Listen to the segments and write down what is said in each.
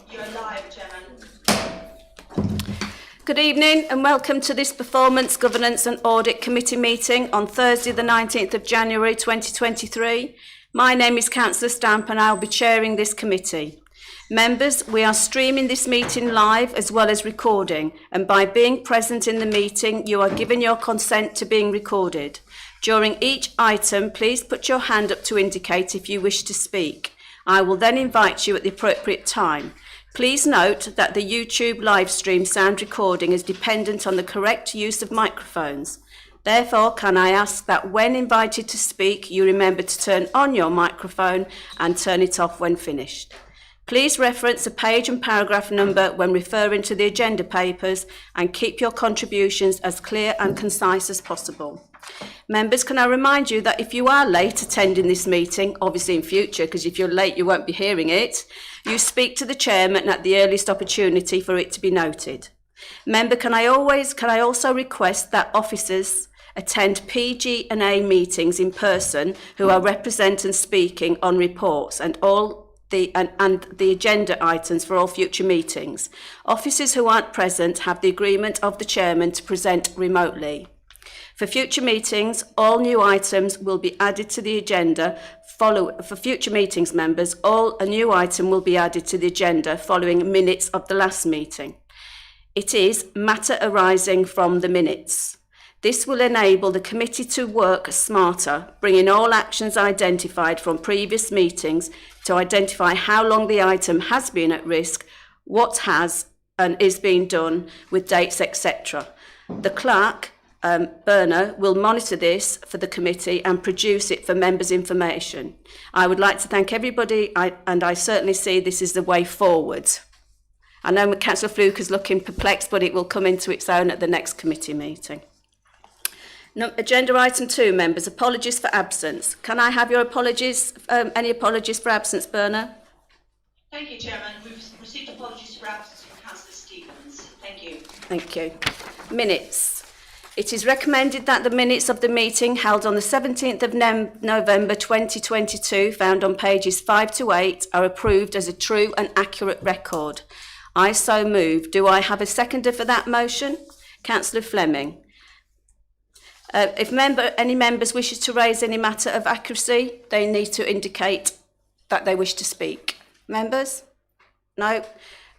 You're live, Chairman. Good evening and welcome to this Performance, Governance and Audit Committee meeting on Thursday the 19th of January 2023. My name is Councillor Stamp and I'll be chairing this committee. Members, we are streaming this meeting live as well as recording, and by being present in the meeting you are given your consent to being recorded. During each item, please put your hand up to indicate if you wish to speak. I will then invite you at the appropriate time. Please note that the YouTube live stream sound recording is dependent on the correct use of microphones. Therefore, can I ask that when invited to speak, you remember to turn on your microphone and turn it off when finished. Please reference a page and paragraph number when referring to the agenda papers and keep your contributions as clear and concise as possible. Members, can I remind you that if you are late attending this meeting, obviously in future, because if you're late you won't be hearing it, you speak to the chairman at the earliest opportunity for it to be noted. Member, can I also request that officers attend PG&A meetings in person who are representing and speaking on reports and the agenda items for all future meetings. Officers who aren't present have the agreement of the chairman to present remotely. For future meetings, all new items will be added to the agenda. For future meetings, members, a new item will be added to the agenda following minutes of the last meeting. It is matter arising from the minutes. This will enable the committee to work smarter, bringing all actions identified from previous meetings to identify how long the item has been at risk, what has and is being done with dates, etc. The clerk, Berner, will monitor this for the committee and produce it for members' information. I would like to thank everybody, and I certainly see this is the way forward. I know Councillor Fluke is looking perplexed, but it will come into its own at the next committee meeting. Agenda item 2, members, apologies for absence. Can I have your apologies, any apologies for absence, Berner? Thank you, Chairman. We've received apologies for absence from Councillor Stevens. Thank you. Thank you. Minutes. It is recommended that the minutes of the meeting held on the 17th of November 2022, found on pages 5 to 8, are approved as a true and accurate record. I so move. Do I have a seconder for that motion? Councillor Fleming. If any members wishes to raise any matter of accuracy, they need to indicate that they wish to speak. Members? No?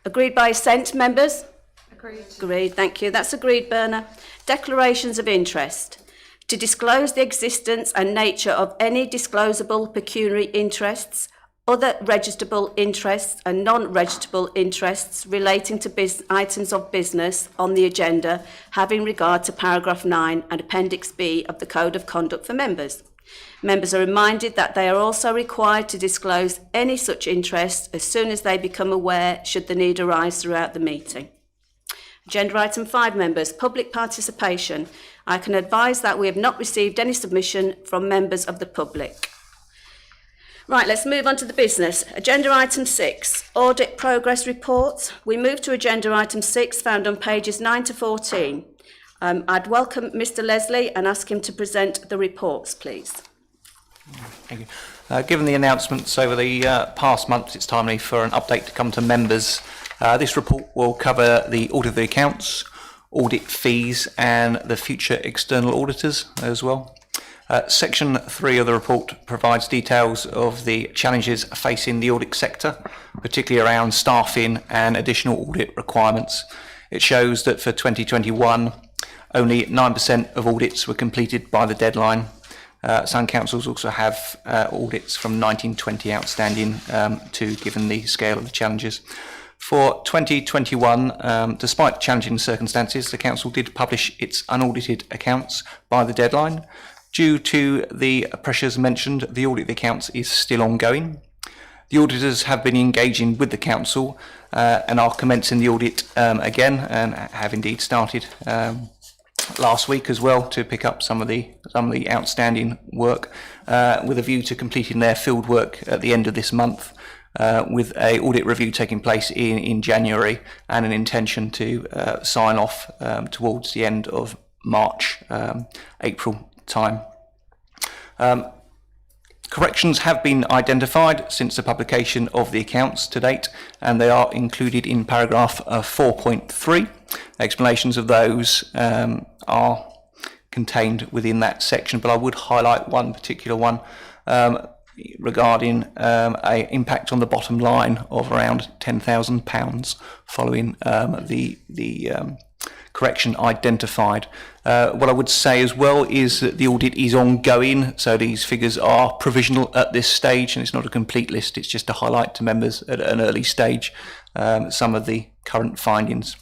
Agreed by assent, members? Agreed, thank you. That's agreed, Berner. Declarations of interest. To disclose the existence and nature of any disclosable pecuniary interests, other registrable interests and non-registrable interests relating to items of business on the agenda, having regard to paragraph 9 and appendix B of the Code of Conduct for members. Members are reminded that they are also required to disclose any such interests as soon as they become aware, should the need arise throughout the meeting. Agenda item 5, members, public participation. I can advise that we have not received any submission from members of the public. Right, let's move on to the business. Agenda item 6, audit progress report. We move to agenda item 6, found on pages 9 to 14. I'd welcome Mr. Leslie and ask him to present the reports, please. Thank you. Given the announcements over the past months, it's timely for an update to come to members. This report will cover the audit of the accounts, audit fees and the future external auditors as well. Section 3 of the report provides details of the challenges facing the audit sector, particularly around staffing and additional audit requirements. It shows that for 2021, only 9% of audits were completed by the deadline. Some councils also have audits from 1920 outstanding, given the scale of the challenges. For 2021, despite challenging circumstances, the council did publish its unaudited accounts by the deadline. Due to the pressures mentioned, the audit of the accounts is still ongoing. The auditors have been engaging with the council and are commencing the audit again, and have indeed started last week as well to pick up some of the outstanding work, with a view to completing their field work at the end of this month. With an audit review taking place in January and an intention to sign off towards the end of March, April time. Corrections have been identified since the publication of the accounts to date, and they are included in paragraph 4.3. Explanations of those are contained within that section, but I would highlight one particular one regarding an impact on the bottom line of around £10,000 following the correction identified. What I would say as well is that the audit is ongoing, so these figures are provisional at this stage, and it's not a complete list. It's just to highlight to members at an early stage some of the current findings.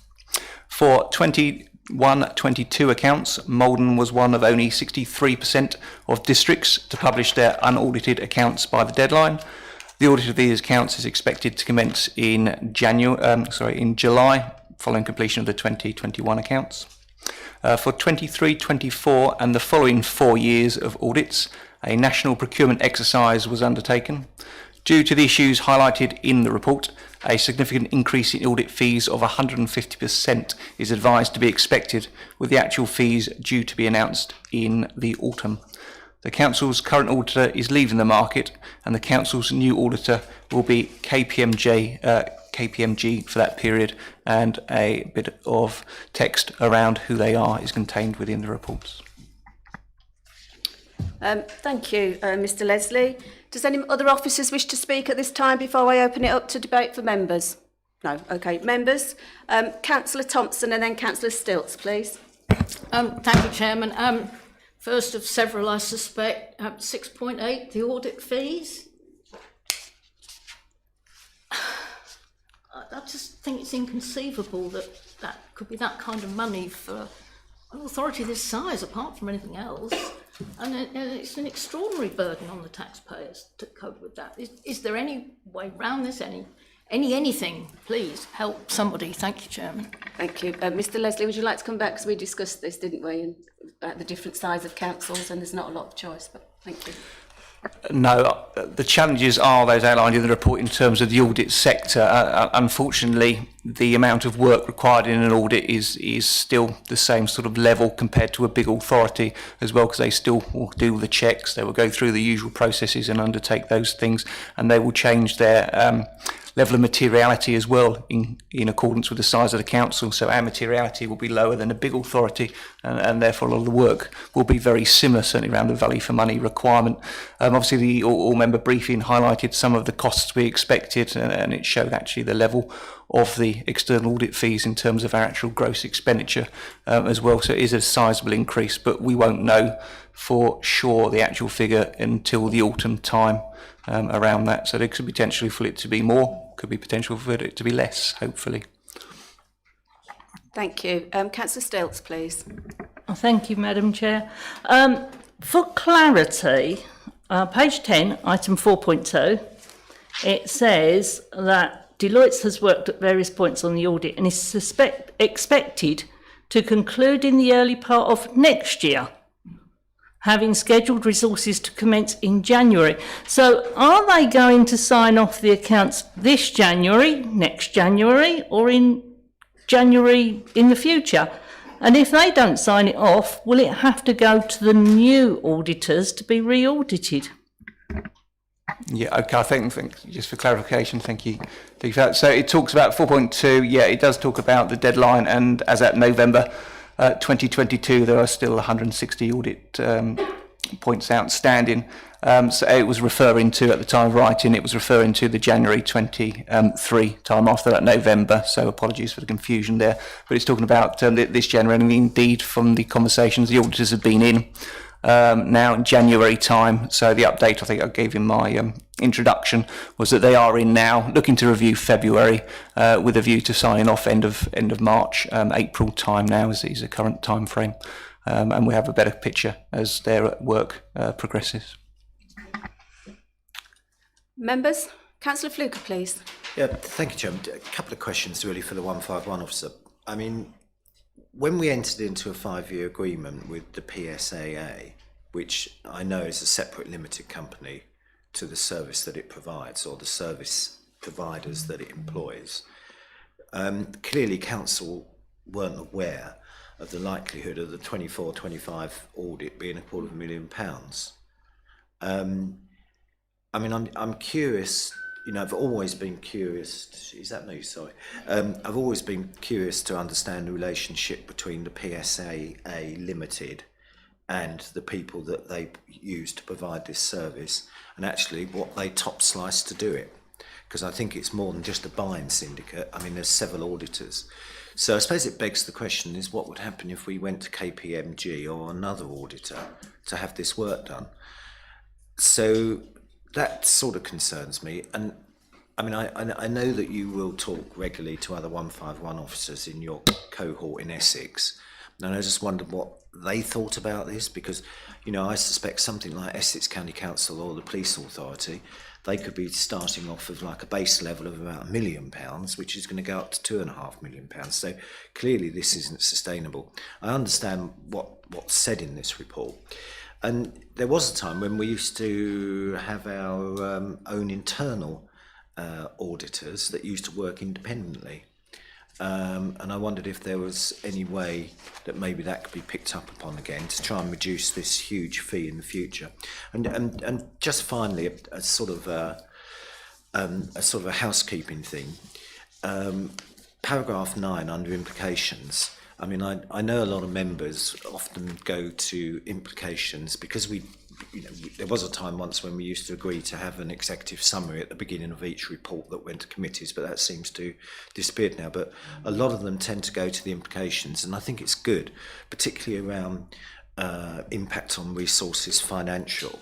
For 21-22 accounts, Malden was one of only 63% of districts to publish their unaudited accounts by the deadline. The audit of these accounts is expected to commence in July, following completion of the 2021 accounts. For 23-24 and the following 4 years of audits, a national procurement exercise was undertaken. Due to the issues highlighted in the report, a significant increase in audit fees of 150% is advised to be expected, with the actual fees due to be announced in the autumn. The Council's current auditor is leaving the market, and the Council's new auditor will be KPMG for that period, and a bit of text around who they are is contained within the reports. Thank you, Mr Leslie. Does any other officers wish to speak at this time before I open it up to debate for members? No. Okay. Members, Councillor Thompson and then Councillor Stilts, please. Thank you, Chairman. First of several, I suspect, 6.8, the audit fees. I just think it's inconceivable that that could be that kind of money for an authority this size, apart from anything else. And it's an extraordinary burden on the taxpayers to cope with that. Is there any way around this? Anything? Please help somebody. Thank you, Chairman. Thank you. Mr Leslie, would you like to come back? Because we discussed this, didn't we, and about the different size of councils, and there's not a lot of choice, but thank you. No, the challenges are those outlined in the report in terms of the audit sector. Unfortunately, the amount of work required in an audit is still the same sort of level compared to a big authority as well, because they still will do the checks, they will go through the usual processes and undertake those things, and they will change their level of materiality as well in accordance with the size of the council. So our materiality will be lower than a big authority, and therefore a lot of the work will be very similar, certainly around the value for money requirement. Obviously the all-member briefing highlighted some of the costs we expected, and it showed actually the level of the external audit fees in terms of our actual gross expenditure as well. So it is a sizable increase, but we won't know for sure the actual figure until the autumn time around that. So there could be potentially for it to be more, could be potential for it to be less, hopefully. Thank you. Councillor Stilts, please. Thank you, Madam Chair. For clarity, page 10, item 4.2, it says that Deloitte has worked at various points on the audit and is expected to conclude in the early part of next year, having scheduled resources to commence in January. So are they going to sign off the accounts this January, next January, or in January in the future? And if they don't sign it off, will it have to go to the new auditors to be re-audited? Yeah, okay, I think just for clarification, thank you. So it talks about 4.2, yeah, it does talk about the deadline, and as at November 2022, there are still 160 audit points outstanding. So it was referring to, at the time of writing, it was referring to the January 23 time after that November, so apologies for the confusion there. But it's talking about this January, and indeed from the conversations the auditors have been in now in January time. So the update I think I gave in my introduction was that they are in now, looking to review February with a view to signing off end of March, April time now is the current time frame, and we have a better picture as their work progresses. Members, Councillor Fluker, please. Yeah, thank you, Chairman. A couple of questions really for the 151 officer. I mean, when we entered into a 5-year agreement with the PSAA, which I know is a separate limited company to the service that it provides or the service providers that it employs, clearly council weren't aware of the likelihood of the 24-25 audit being £250,000. I mean, I'm curious. You know, I've always been curious. Is that me? Sorry. I've always been curious to understand the relationship between the PSAA Limited and the people that they use to provide this service, and actually what they top slice to do it. Because I think it's more than just a buying syndicate. I mean, there's several auditors. So I suppose it begs the question is what would happen if we went to KPMG or another auditor to have this work done? So that sort of concerns me. And I mean, I know that you will talk regularly to other 151 officers in your cohort in Essex. And I just wondered what they thought about this, because, you know, I suspect something like Essex County Council or the Police Authority, they could be starting off with like a base level of about £1 million, which is going to go up to £2.5 million. So clearly this isn't sustainable. I understand what's said in this report. And there was a time when we used to have our own internal auditors that used to work independently. And I wondered if there was any way that maybe that could be picked up upon again to try and reduce this huge fee in the future. And just finally, a sort of a housekeeping thing. Paragraph 9 under implications. I mean, I know a lot of members often go to implications because there was a time once when we used to agree to have an executive summary at the beginning of each report that went to committees, but that seems to disappeared now. But a lot of them tend to go to the implications, and I think it's good, particularly around impact on resources financial,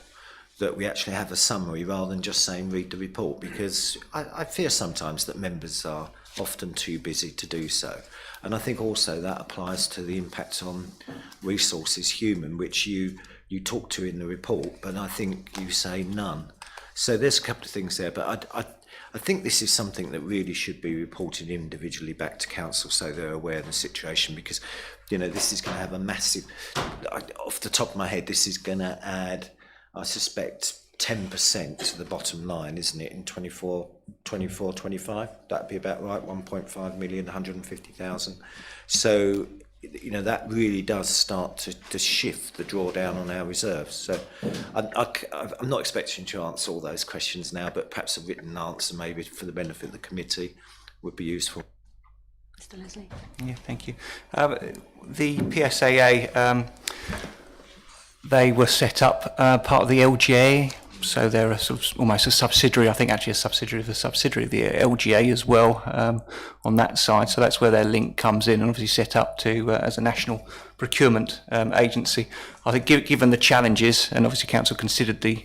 that we actually have a summary rather than just saying read the report, because I fear sometimes that members are often too busy to do so. And I think also that applies to the impact on resources human, which you talk to in the report, but I think you say none. So there's a couple of things there, but I think this is something that really should be reported individually back to council so they're aware of the situation, because, you know, this is going to have a massive, off the top of my head, this is going to add, I suspect, 10% to the bottom line, isn't it, in 24, 25? That'd be about right, 1.5 million, 150,000. So, you know, that really does start to shift the drawdown on our reserves. So I'm not expecting to answer all those questions now, but perhaps a written answer maybe for the benefit of the committee would be useful. Mr. Leslie. Yeah, thank you. The PSAA, they were set up part of the LGA, so they're a sort of almost a subsidiary, I think actually a subsidiary of the LGA as well on that side. So that's where their link comes in, and obviously set up to as a national procurement agency. I think given the challenges, and obviously council considered the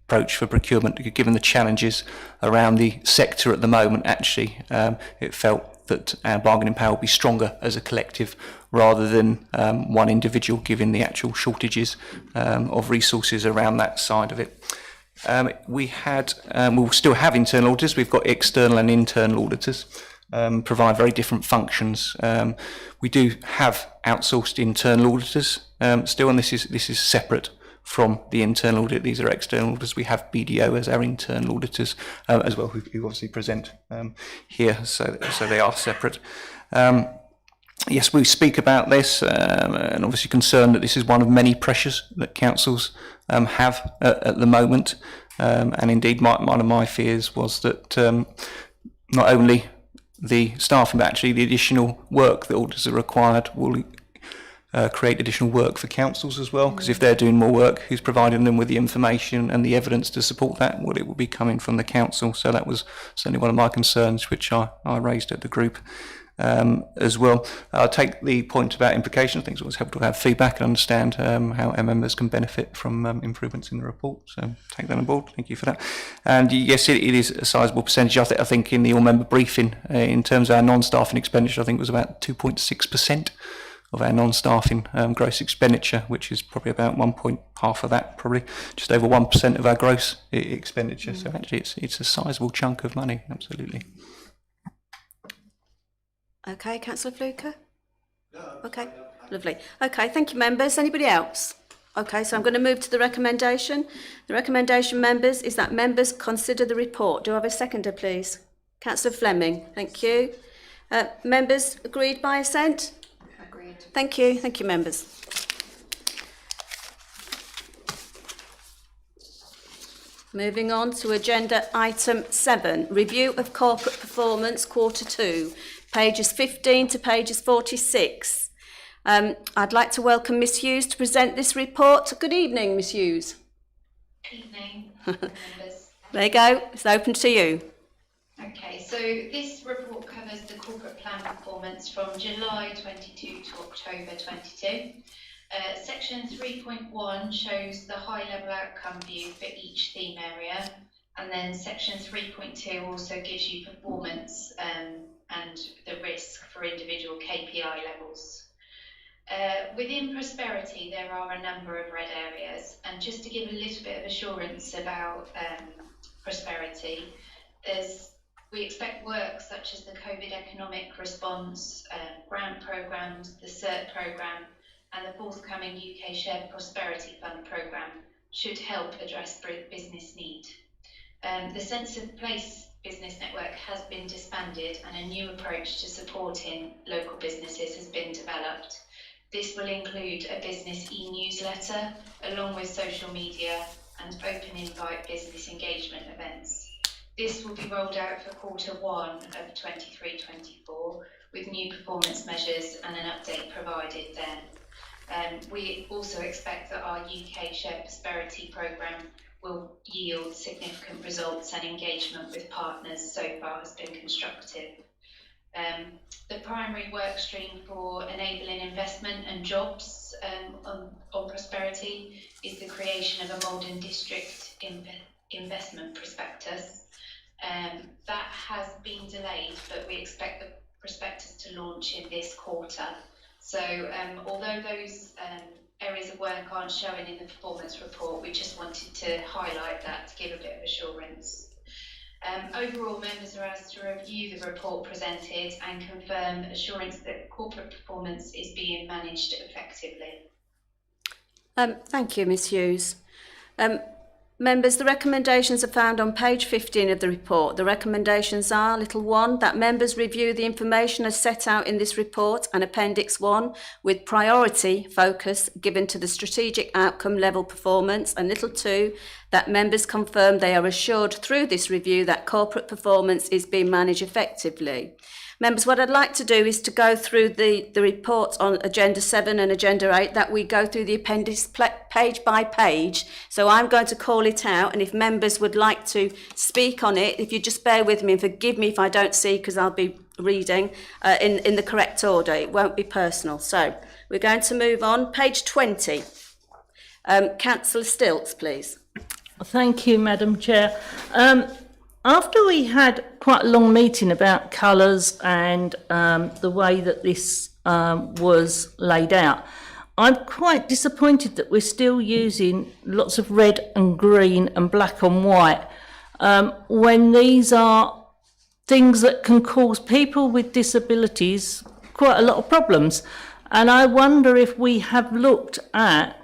approach for procurement, given the challenges around the sector at the moment, actually it felt that our bargaining power will be stronger as a collective rather than one individual, given the actual shortages of resources around that side of it. We'll still have internal auditors. We've got external and internal auditors, provide very different functions. We do have outsourced internal auditors still, and this is separate from the internal audit. These are external auditors. We have BDO as our internal auditors as well, who obviously present here, so they are separate. Yes, we speak about this, and obviously concerned that this is one of many pressures that councils have at the moment. And indeed, one of my fears was that not only the staffing, but actually the additional work that auditors are required will create additional work for councils as well, because if they're doing more work, who's providing them with the information and the evidence to support that? Well, it will be coming from the council. So that was certainly one of my concerns, which I raised at the group as well. I'll take the point about implications. I think it's always helpful to have feedback and understand how our members can benefit from improvements in the report. So take that on board. Thank you for that. And yes, it is a sizable percentage. I think in the all-member briefing, in terms of our non-staffing expenditure, I think it was about 2.6% of our non-staffing gross expenditure, which is probably about half of that, probably just over 1% of our gross expenditure. So actually it's a sizable chunk of money, absolutely. Okay, Councillor Fluker? Okay, lovely. Okay, thank you, members. Anybody else? Okay, so I'm going to move to the recommendation. The recommendation, members, is that members consider the report. Do I have a seconder, please? Councillor Fleming, thank you. Members, agreed by assent? Agreed. Thank you, members. Moving on to agenda item 7, review of corporate performance quarter 2, pages 15 to pages 46. I'd like to welcome Miss Hughes to present this report. Good evening, Miss Hughes. Evening, members. There you go, it's open to you. Okay, so this report covers the corporate plan performance from July 22 to October 22. Section 3.1 shows the high-level outcome view for each theme area, and then section 3.2 also gives you performance and the risk for individual KPI levels. Within prosperity, there are a number of red areas, and just to give a little bit of assurance about prosperity, we expect work such as the COVID economic response, grant programmes, the CERT programme, and the forthcoming UK Shared Prosperity Fund programme should help address business need. The Sense of Place business network has been disbanded, and a new approach to supporting local businesses has been developed. This will include a business e-newsletter, along with social media and open invite business engagement events. This will be rolled out for quarter 1 of 23-24 with new performance measures and an update provided then. We also expect that our UK Shared Prosperity programme will yield significant results, and engagement with partners so far has been constructive. The primary work stream for enabling investment and jobs on prosperity is the creation of a Malden District investment prospectus. That has been delayed, but we expect the prospectus to launch in this quarter. So although those areas of work aren't shown in the performance report, we just wanted to highlight that to give a bit of assurance. Overall, members are asked to review the report presented and confirm assurance that corporate performance is being managed effectively. Thank you, Miss Hughes. Members, the recommendations are found on page 15 of the report. The recommendations are, little 1, that members review the information as set out in this report and Appendix 1 with priority focus given to the strategic outcome level performance, and little 2, that members confirm they are assured through this review that corporate performance is being managed effectively. Members, what I'd like to do is to go through the report on Agenda 7 and Agenda 8, that we go through the appendix page by page. So I'm going to call it out, and if members would like to speak on it, if you just bear with me and forgive me if I don't see, because I'll be reading in the correct order. It won't be personal. So we're going to move on. Page 20. Councillor Stilts, please. Thank you, Madam Chair. After we had quite a long meeting about colours and the way that this was laid out, I'm quite disappointed that we're still using lots of red and green and black and white when these are things that can cause people with disabilities quite a lot of problems. And I wonder if we have looked at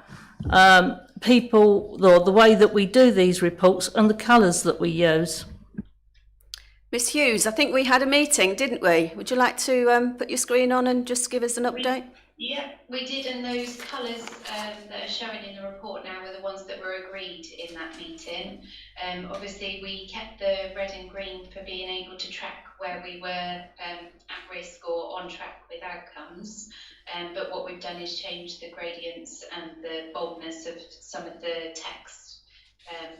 people, or the way that we do these reports and the colours that we use. Miss Hughes, I think we had a meeting, didn't we? Would you like to put your screen on and just give us an update? Yeah, we did, and those colours that are shown in the report now were the ones that were agreed in that meeting. Obviously, we kept the red and green for being able to track where we were at risk or on track with outcomes. But what we've done is change the gradients and the boldness of some of the text.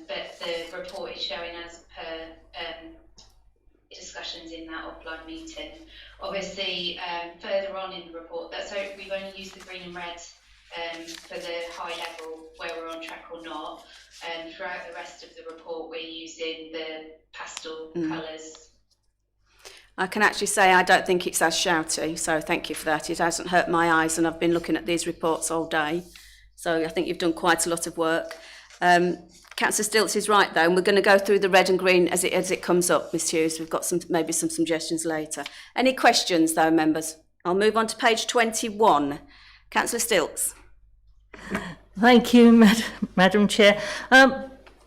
But the report is showing as per discussions in that offline meeting. Obviously, further on in the report, we've only used the green and red for the high level where we're on track or not. Throughout the rest of the report, we're using the pastel colours. I can actually say I don't think it's as shouty, so thank you for that. It hasn't hurt my eyes, and I've been looking at these reports all day. So I think you've done quite a lot of work. Councillor Stilts is right, though, and we're going to go through the red and green as it comes up, Ms Hughes. We've got maybe some suggestions later. Any questions, though, members? I'll move on to page 21. Councillor Stilts. Thank you, Madam Chair.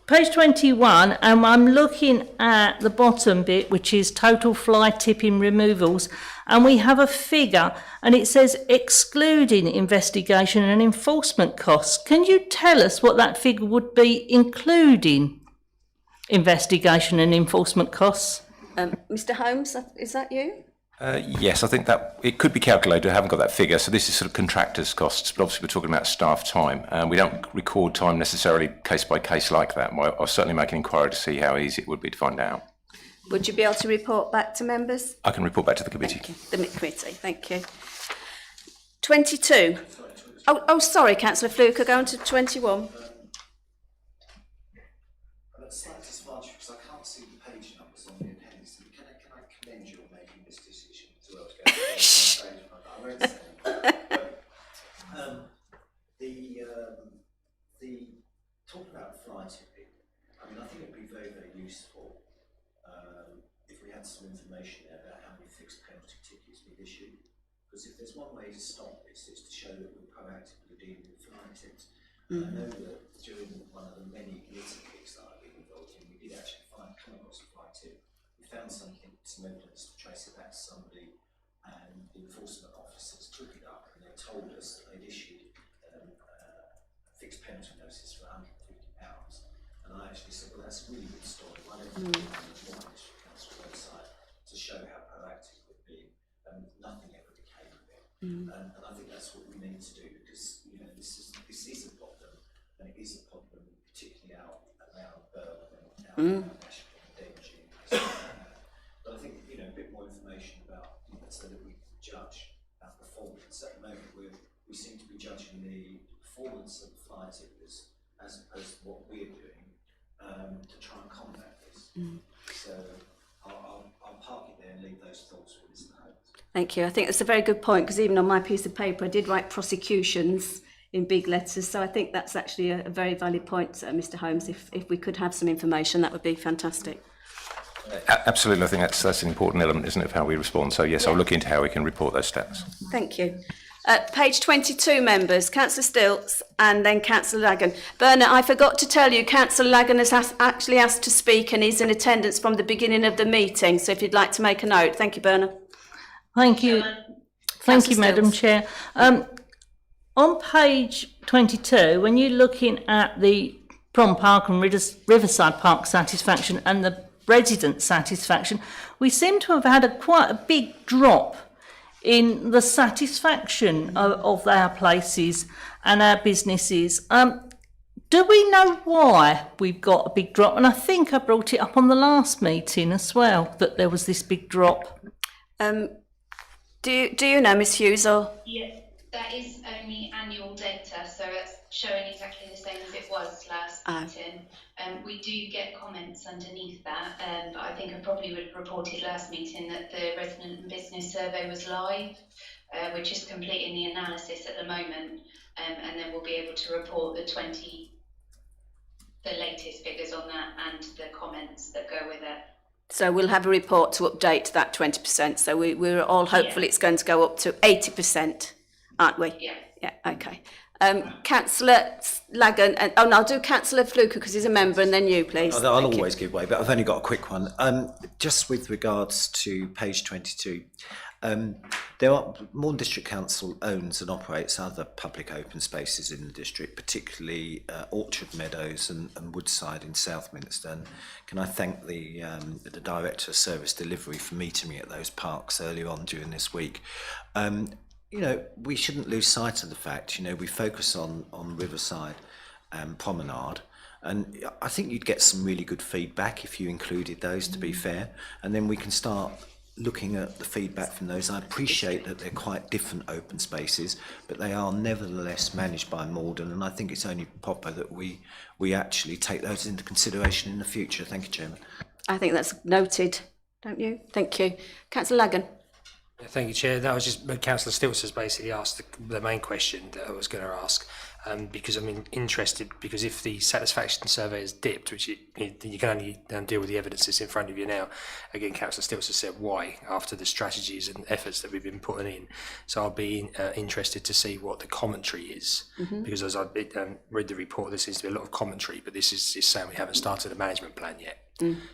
Page 21, I'm looking at the bottom bit, which is total fly tipping removals, and we have a figure, and it says excluding investigation and enforcement costs. Can you tell us what that figure would be including? investigation and enforcement costs. Mr Holmes, is that you? Yes, I think that it could be calculated. I haven't got that figure. So this is sort of contractors' costs, but obviously we're talking about staff time. We don't record time necessarily case by case like that. I'll certainly make an inquiry to see how easy it would be to find out. Would you be able to report back to members? I can report back to the committee. The committee, thank you. 22. Oh, sorry, Councillor Fluker, go on to 21. I'm at slight disadvantage because I can't see the page numbers on the appendix. Can I commend you on making this decision as well to go to the page number? I won't say the talk about fly tipping, I mean, I think it would be very, very useful if we had some information there about how many fixed penalty tickets we've issued. Because if there's one way to stop this, it's to show that we're proactively dealing with fly tips. I know that during one of the many litter picks that I've been involved in, we did actually come across a fly tip. We found some evidence to trace it back to somebody, and the enforcement officers took it up and they told us that they'd issued a fixed penalty notice for £150. And I actually said, well, that's a really good story. Why don't you put it on the District Council website to show how proactive we've been? And nothing ever became of it. And I think that's what we need to do, because this is a problem, and it is a problem particularly out around Birmingham and out National Dengie. But I think a bit more information about so that we judge our performance. At the moment, we seem to be judging the performance of the fly tippers as opposed to what we're doing to try and combat this. So I'll park it there and leave those thoughts with Mr. Holmes. Thank you. I think that's a very good point, because even on my piece of paper I did write prosecutions in big letters, so I think that's actually a very valid point, Mr Holmes. If we could have some information, that would be fantastic. Absolutely, I think that's an important element, isn't it, of how we respond. So yes, I'll look into how we can report those stats. Thank you. Page 22, members, Councillor Stilts and then Councillor Lagan. Bernard, I forgot to tell you, Councillor Lagan has actually asked to speak and he's in attendance from the beginning of the meeting, so if you'd like to make a note. Thank you, Bernard. Thank you. Thank you, Madam Chair. On page 22, when you're looking at the Prom Park and Riverside Park satisfaction and the resident satisfaction, we seem to have had quite a big drop in the satisfaction of our places and our businesses. Do we know why we've got a big drop? And I think I brought it up on the last meeting as well, that there was this big drop. Do you know, Ms Hughes? Or? Yes, that is only annual data, so it's showing exactly the same as it was last meeting. We do get comments underneath that, but I think I probably reported last meeting that the resident and business survey was live. We're just completing the analysis at the moment, and then we'll be able to report the latest figures on that and the comments that go with it. So we'll have a report to update that 20%. So we're all hopeful it's going to go up to 80%, aren't we? Yeah. Yeah, okay. Councillor Lagan, I'll do Councillor Fluker because he's a member, and then you, please. I'll always give way, but I've only got a quick one. Just with regards to page 22, Morn District Council owns and operates other public open spaces in the district, particularly Orchard Meadows and Woodside in Southminster. And can I thank the Director of Service Delivery for meeting me at those parks earlier on during this week. We shouldn't lose sight of the fact, we focus on Riverside and Promenade, and I think you'd get some really good feedback if you included those, to be fair, and then we can start looking at the feedback from those. I appreciate that they're quite different open spaces, but they are nevertheless managed by Morden, and I think it's only proper that we actually take those into consideration in the future. Thank you, Chairman. I think that's noted, don't you? Thank you. Councillor Lagan. Thank you, Chair. That was just Councillor Stilts has basically asked the main question that I was going to ask, because I'm interested, because if the satisfaction survey has dipped, which you can only deal with the evidence that's in front of you now. Again, Councillor Stilts has said why after the strategies and efforts that we've been putting in. So I'll be interested to see what the commentary is, because as I read the report, there seems to be a lot of commentary, but this is saying we haven't started a management plan yet.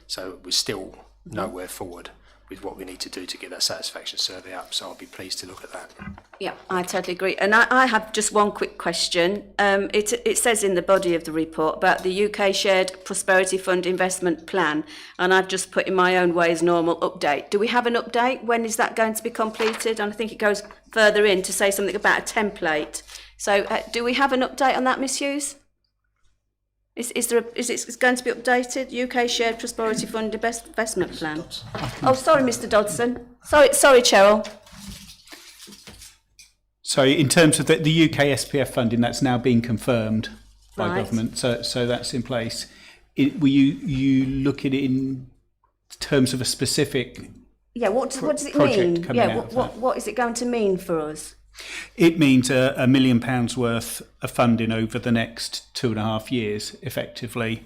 So we're still nowhere forward with what we need to do to get that satisfaction survey up. So I'll be pleased to look at that. Yeah, I totally agree. And I have just one quick question. It says in the body of the report about the UK Shared Prosperity Fund Investment Plan, and I've just put in my own way as normal update. Do we have an update? When is that going to be completed? And I think it goes further in to say something about a template. So do we have an update on that, Miss Hughes? Is it going to be updated? UK Shared Prosperity Fund Investment Plan. Oh, sorry, Mr. Dodson. Sorry, Cheryl. So in terms of the UK SPF funding, that's now been confirmed by Right. government. So that's in place. Will you look at it in terms of a specific? Yeah, what does it project mean? coming Yeah, out of that? what is it going to mean for us? It means £1 million worth of funding over the next 2.5 years, effectively.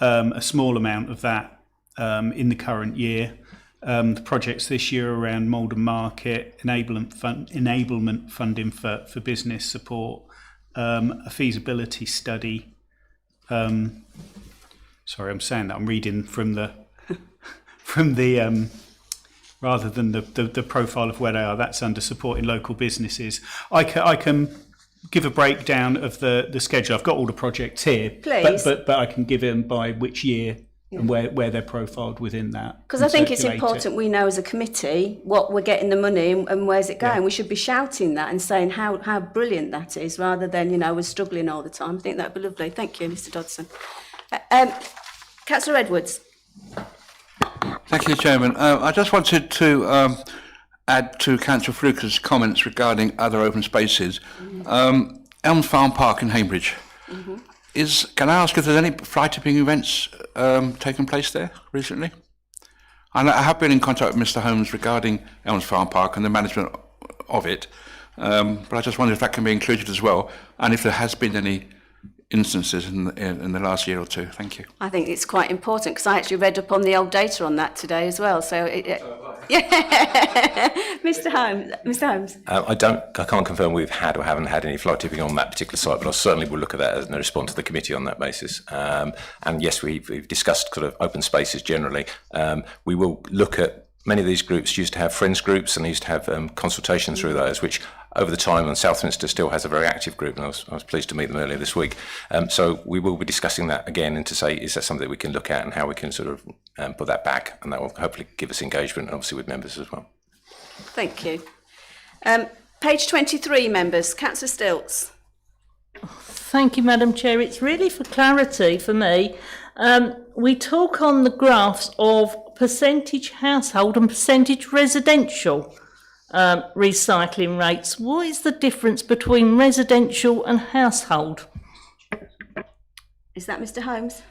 A small amount of that in the current year. The projects this year around Malden Market, enablement funding for business support, a feasibility study. Sorry, I'm saying that I'm reading from the rather than the profile of where they are. That's under supporting local businesses. I can give a breakdown of the schedule. I've got all the projects here, Please. but I can give them by which year and where they're profiled within that. Because I think it's circulate important we know as a committee what we're getting the money and where's it going. We should be shouting that and saying how brilliant that is, rather than, we're struggling all the time. I think that'd be lovely. Thank you, Mr. Dodson. Councillor Edwards. Thank you, Chairman. I just wanted to add to Councillor Fluker's comments regarding other open spaces. Elms Farm Park in Cambridge. Can I ask if there's any fly tipping events taken place there recently? And I have been in contact with Mr. Holmes regarding Elms Farm Park and the management of it, but I just wondered if that can be included as well, and if there has been any instances in the last year or two. Thank you. I think it's quite important because I actually read up on the old data on that today as well. So, yeah, Mr. Holmes. I can't confirm we've had or haven't had any fly tipping on that particular site, but I certainly will look at that and respond to the committee on that basis. And yes, we've discussed sort of open spaces generally. We will look at many of these groups used to have friends groups and they used to have consultation through those, which over the time, and Southminster still has a very active group, and I was pleased to meet them earlier this week. So we will be discussing that again, and to say, is that something that we can look at and how we can sort of put that back, and that will hopefully give us engagement, and obviously with members as well. Thank you. Page 23, members. Councillor Stilts. Thank you, Madam Chair. It's really for clarity for me. We talk on the graphs of percentage household and percentage residential recycling rates. What is the difference between residential and household? Is that Mr. Holmes?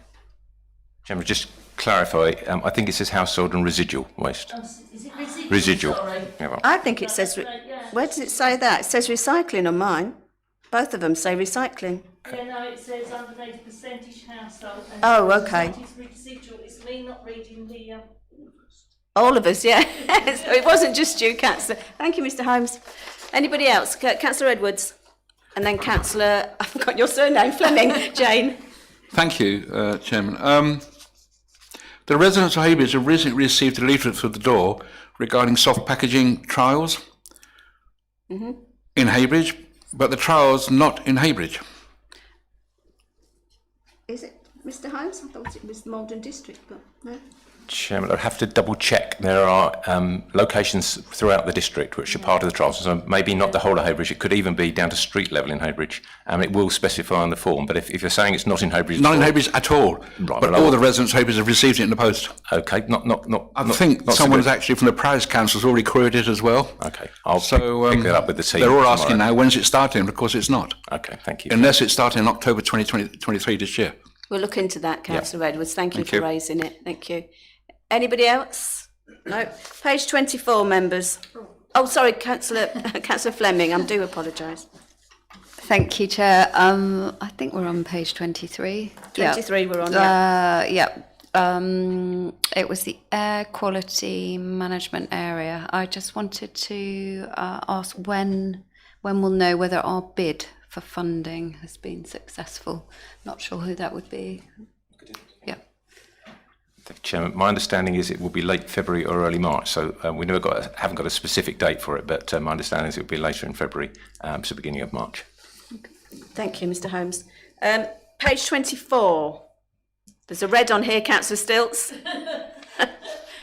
Chairman, just clarify, I think it says household and residual waste. Is it residual? Residual. Sorry. Yeah, well, I think it says... Where does it say that? It says recycling on mine. Both of them say recycling. Yeah, no, it says underneath percentage household and Oh, okay. percentage residual. It's me not reading the... All of us, yeah. So it wasn't just you, Councillor. Thank you, Mr. Holmes. Anybody else? Councillor Edwards. And then Councillor... I forgot your surname. Fleming. Jane. Thank you, Chairman. The residents of Heybridge have recently received a leaflet through the door regarding soft packaging trials in Heybridge, but the trials not in Heybridge. Is it Mr. Holmes? I thought it was Malden District, but no. Chairman, I'd have to double check. There are locations throughout the district which are part of the trials, so maybe not the whole of Heybridge. It could even be down to street level in Heybridge. It will specify on the form, but if you're saying it's not in Heybridge... Not in Heybridge at all, Right, but well, all the residents of Heybridge have received it in the post. Okay, I think someone's actually from the Parish Council's already queried it as well. Okay, I'll So pick that up with the team. they're all asking tomorrow. now, when's it starting? Of course it's not, Okay, thank you. unless it's starting in October 2023 this year. We'll look into that, Councillor Edwards. Thank you Thank for you. raising it. Thank you. Anybody else? No. Page 24, members. Oh, sorry, Councillor Fleming. I do apologise. Thank you, Chair. I think we're on page 23. 23 we're on, It was the air quality management area. I just wanted to ask when we'll know whether our bid for funding has been successful. Not sure who that would be. Yeah. Chairman, my understanding is it will be late February or early March, so we haven't got a specific date for it, but my understanding is it will be later in February, so beginning of March. Thank you, Mr Holmes. Page 24. There's a red on here, Councillor Stilts.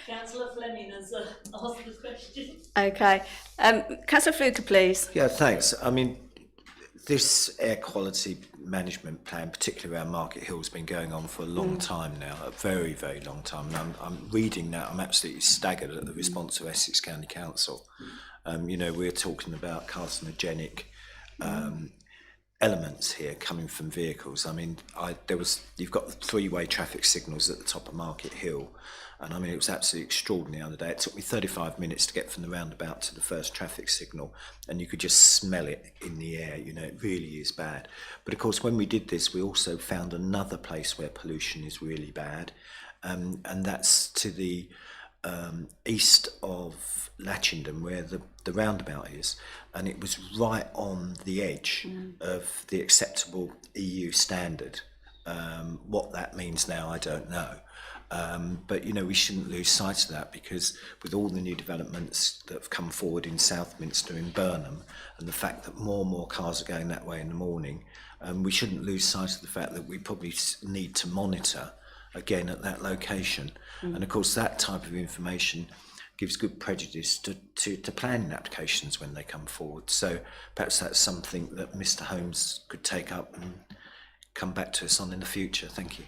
Councillor Fleming has asked the question. Okay. Councillor Fluker, please. Yeah, thanks. I mean, this air quality management plan, particularly around Market Hill, has been going on for a long time now, a very, very long time. And I'm reading that, I'm absolutely staggered at the response of Essex County Council. You know, we're talking about carcinogenic elements here coming from vehicles. I mean, you've got the three-way traffic signals at the top of Market Hill. And I mean, it was absolutely extraordinary the other day. It took me 35 minutes to get from the roundabout to the first traffic signal, and you could just smell it in the air. You know, it really is bad. But of course, when we did this, we also found another place where pollution is really bad, and that's to the east of Latchington, where the roundabout is, and it was right on the edge of the acceptable EU standard. What that means now, I don't know. But, you know, we shouldn't lose sight of that, because with all the new developments that have come forward in Southminster, in Burnham, and the fact that more and more cars are going that way in the morning, we shouldn't lose sight of the fact that we probably need to monitor again at that location. And of course, that type of information gives good prejudice to planning applications when they come forward. So perhaps that's something that Mr Holmes could take up and come back to us on in the future. Thank you.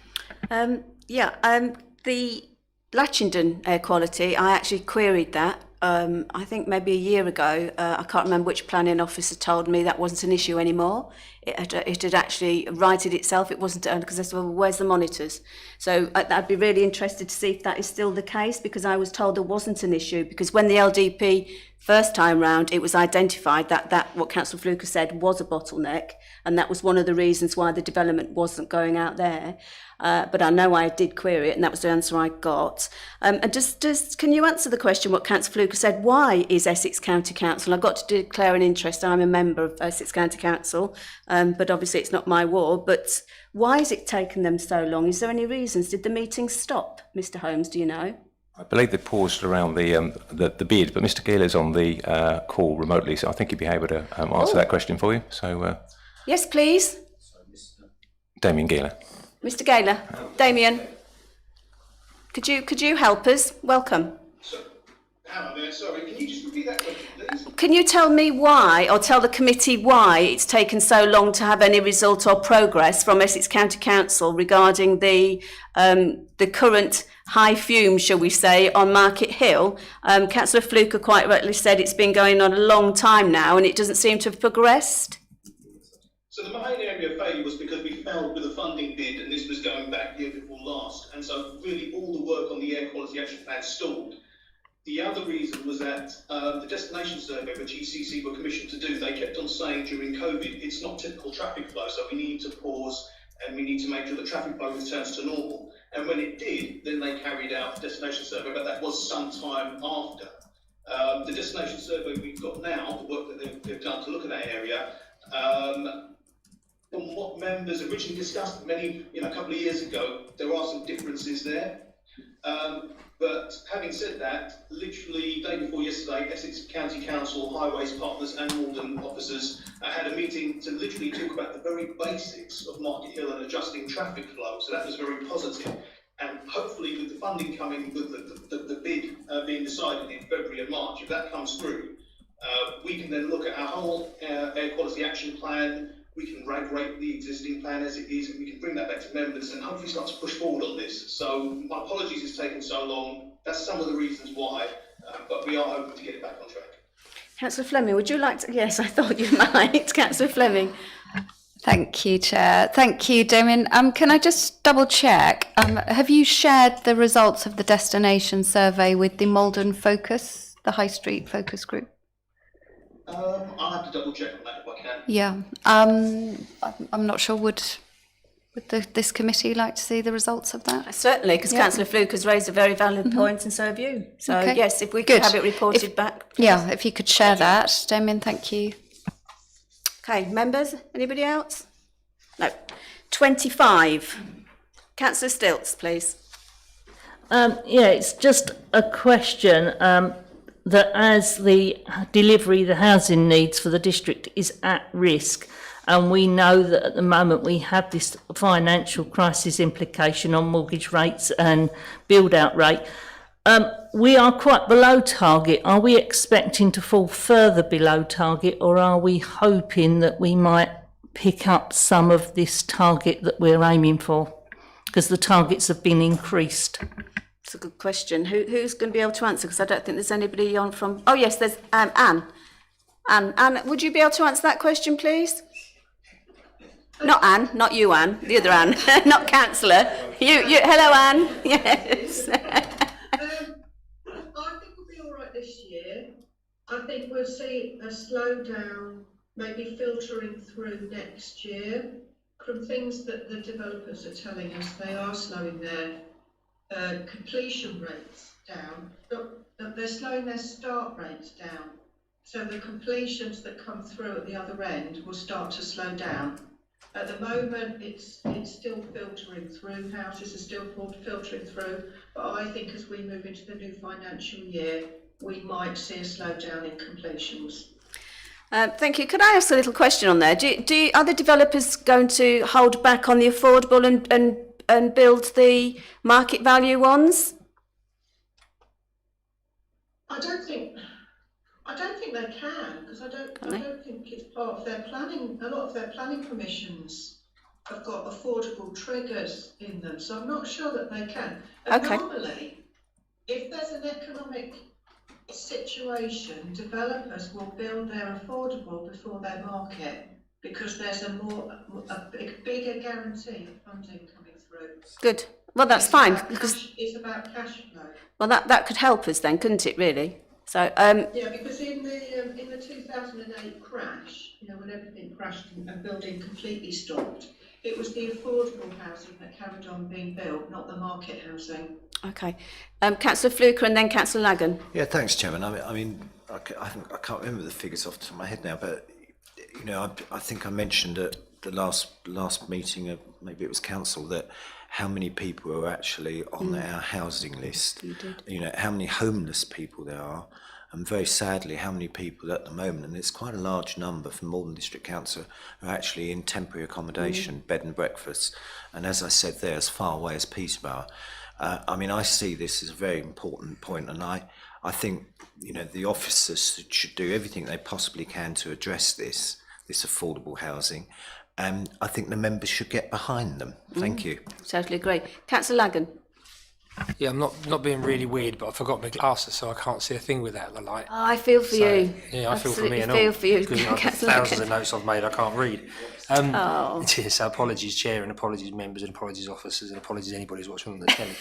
The Latchington air quality, I actually queried that. I think maybe a year ago. I can't remember which planning officer told me that wasn't an issue anymore. It had actually righted itself. It wasn't, because I said, well, where's the monitors? So I'd be really interested to see if that is still the case, because I was told there wasn't an issue, because when the LDP first time round, it was identified that what Councillor Fluker said was a bottleneck, and that was one of the reasons why the development wasn't going out there. But I know I did query it, and that was the answer I got. And can you answer the question what Councillor Fluker said? Why is Essex County Council? I've got to declare an interest. I'm a member of Essex County Council, but obviously it's not my ward. But why has it taken them so long? Is there any reasons? Did the meeting stop, Mr Holmes? Do you know? I believe they paused around the bid, but Mr Gill on the call remotely, so I think he'd be able to answer that question for you. So yes, please. Damien Gill. Mr Gaylor, Damien, could you help us? Welcome. Sorry, can you just repeat that question, please? Can you tell me why, or tell the committee why it's taken so long to have any result or progress from Essex County Council regarding the current high fumes, shall we say, on Market Hill? Councillor Fluker quite rightly said it's been going on a long time now, and it doesn't seem to have progressed. So the main area of failure was because we failed with a funding bid, and this was going back the year before last, and so really all the work on the air quality action plan stalled. The other reason was that the destination survey which ECC were commissioned to do, they kept on saying during COVID, it's not typical traffic flow, so we need to pause and we need to make sure the traffic flow returns to normal. And when it did, then they carried out the destination survey, but that was some time after. The destination survey we've got now, the work that they've done to look at that area, from what members originally discussed a couple of years ago, there are some differences there. But having said that, literally day before yesterday, Essex County Council, Highways Partners and Walden officers had a meeting to literally talk about the very basics of Market Hill and adjusting traffic flow. So that was very positive. And hopefully with the funding coming, with the bid being decided in February and March, if that comes through, we can then look at our whole air quality action plan. We can rate the existing plan as it is, and we can bring that back to members and hopefully start to push forward on this. So my apologies it's taken so long. That's some of the reasons why, but we are hoping to get it back on track. Councillor Fleming, would you like to? Yes, I thought you might. Councillor Fleming. Thank you, Chair. Thank you, Damien. Can I just double check? Have you shared the results of the destination survey with the Malden Focus, the High Street Focus Group? I'll have to double check on that if I can. Yeah. I'm not sure. Would this committee like to see the results of that? Certainly, because Councillor Fluke has raised a very valid point, and so have you. So Okay. yes, if we could have it reported back. Yeah, if you could share that, Damien. Thank you. Okay, members. Anybody else? No. 25. Councillor Stilts, please. Yeah, it's just a question that as the delivery, the housing needs for the district is at risk, and we know that at the moment we have this financial crisis implication on mortgage rates and build-out rate. We are quite below target. Are we expecting to fall further below target, or are we hoping that we might pick up some of this target that we're aiming for? Because the targets have been increased. It's a good question. Who's going to be able to answer? Because I don't think there's anybody on from... Oh, yes, there's Anne. Anne, would you be able to answer that question, please? Not Anne, not you, Anne. The other Anne, not councillor. You. Hello, Anne. Yes. I think we'll be all right this year. I think we'll see a slowdown, maybe filtering through next year from things that the developers are telling us. They are slowing their completion rates down, but they're slowing their start rates down. So the completions that come through at the other end will start to slow down. At the moment, it's still filtering through, houses are still filtering through, but I think as we move into the new financial year, we might see a slowdown in completions. Thank you. Could I ask a little question on there? Are the developers going to hold back on the affordable and build the market value ones? I don't think they can, because I don't think it's part of their planning. A lot of their planning permissions have got affordable triggers in them, so I'm not sure that they can. And Okay. normally, if there's an economic situation, developers will build their affordable before their market, because there's a bigger guarantee of funding coming through. Good. Well, that's fine. It's about cash flow. Well, that could help us then, couldn't it, really? So, Yeah, because in the 2008 crash, when everything crashed and building completely stopped, it was the affordable housing that carried on being built, not the market housing. Okay. Councillor Fluker and then Councillor Lagan. Yeah, thanks, Chairman. I can't remember the figures off the top of my head now, but I think I mentioned at the last meeting of maybe it was council that how many people are actually on our housing list. You did. How many homeless people there are, and very sadly how many people at the moment, and it's quite a large number from Malden District Council, are actually in temporary accommodation, bed and breakfast, and as I said there, as far away as Peterborough. I see this as a very important point, and I think the officers should do everything they possibly can to address this affordable housing, and I think the members should get behind them. Thank you. Totally agree. Councillor Lagan. Yeah, I'm not being really weird, but I forgot my glasses, so I can't see a thing without the light. Oh, I feel for you. Yeah, I feel for me and all. Feel for you. Because I've got thousands of notes I've made I can't read. Yes, apologies, Chair, and apologies, members, and apologies, officers, and apologies, anybody who's watching on the telly.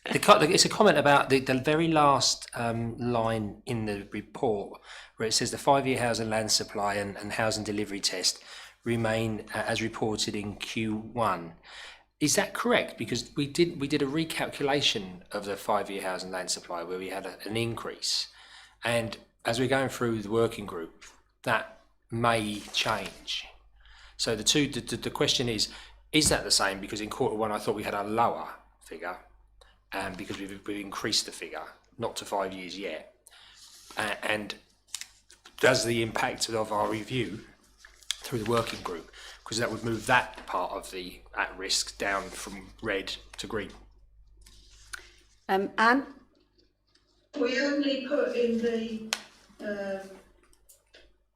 It's a comment about the very last line in the report where it says the 5-year housing land supply and housing delivery test remain as reported in Q1. Is that correct? Because we did a recalculation of the 5-year housing land supply where we had an increase, and as we're going through the working group, that may change. So the question is that the same? Because in Q1 I thought we had a lower figure, because we've increased the figure, not to 5 years yet, and does the impact of our review through the working group, because that would move that part of the at risk down from red to green. Anne? We only put in the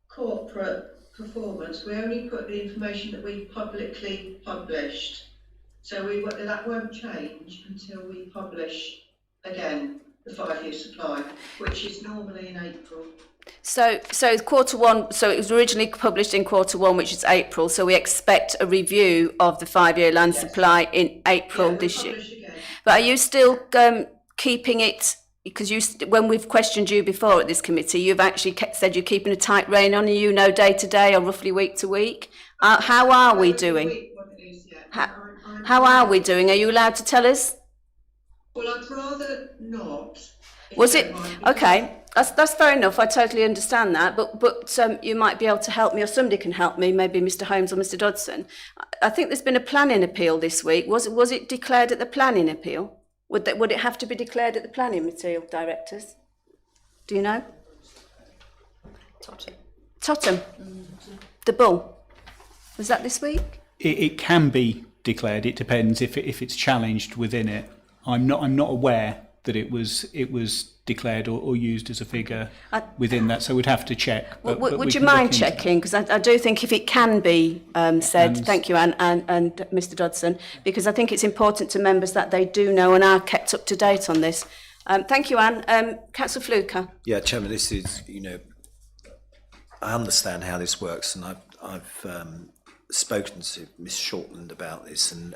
corporate performance, we only put the information that we publicly published. So that won't change until we publish again the 5-year supply, which is normally in April. So Q1, so it was originally published in Q1, which is April, so we expect a review of the 5-year land supply in April this year. Again. But are you still keeping it, because when we've questioned you before at this committee, you've actually said you're keeping a tight rein on you, day to day or roughly week to week. How are we doing? How are we doing? Are you allowed to tell us? Well, I'd rather not. Was it okay? That's fair enough. I totally understand that. But you might be able to help me, or somebody can help me. Maybe Mr. Holmes or Mr. Dodson. I think there's been a planning appeal this week. Was it declared at the planning appeal? Would it have to be declared at the planning material directors? Do you know? Totham. The bull. Was that this week? It can be declared. It depends if it's challenged within it. I'm not aware that it was declared or used as a figure within that, so we'd have to check. But would you mind checking? Because I do think if it can be said, thank you, Anne and Mr Dodson, because I think it's important to members that they do know and are kept up to date on this. Thank you, Anne. Councillor Fluker. Yeah, Chairman, this is, I understand how this works, and I've spoken to Miss Shortland about this, and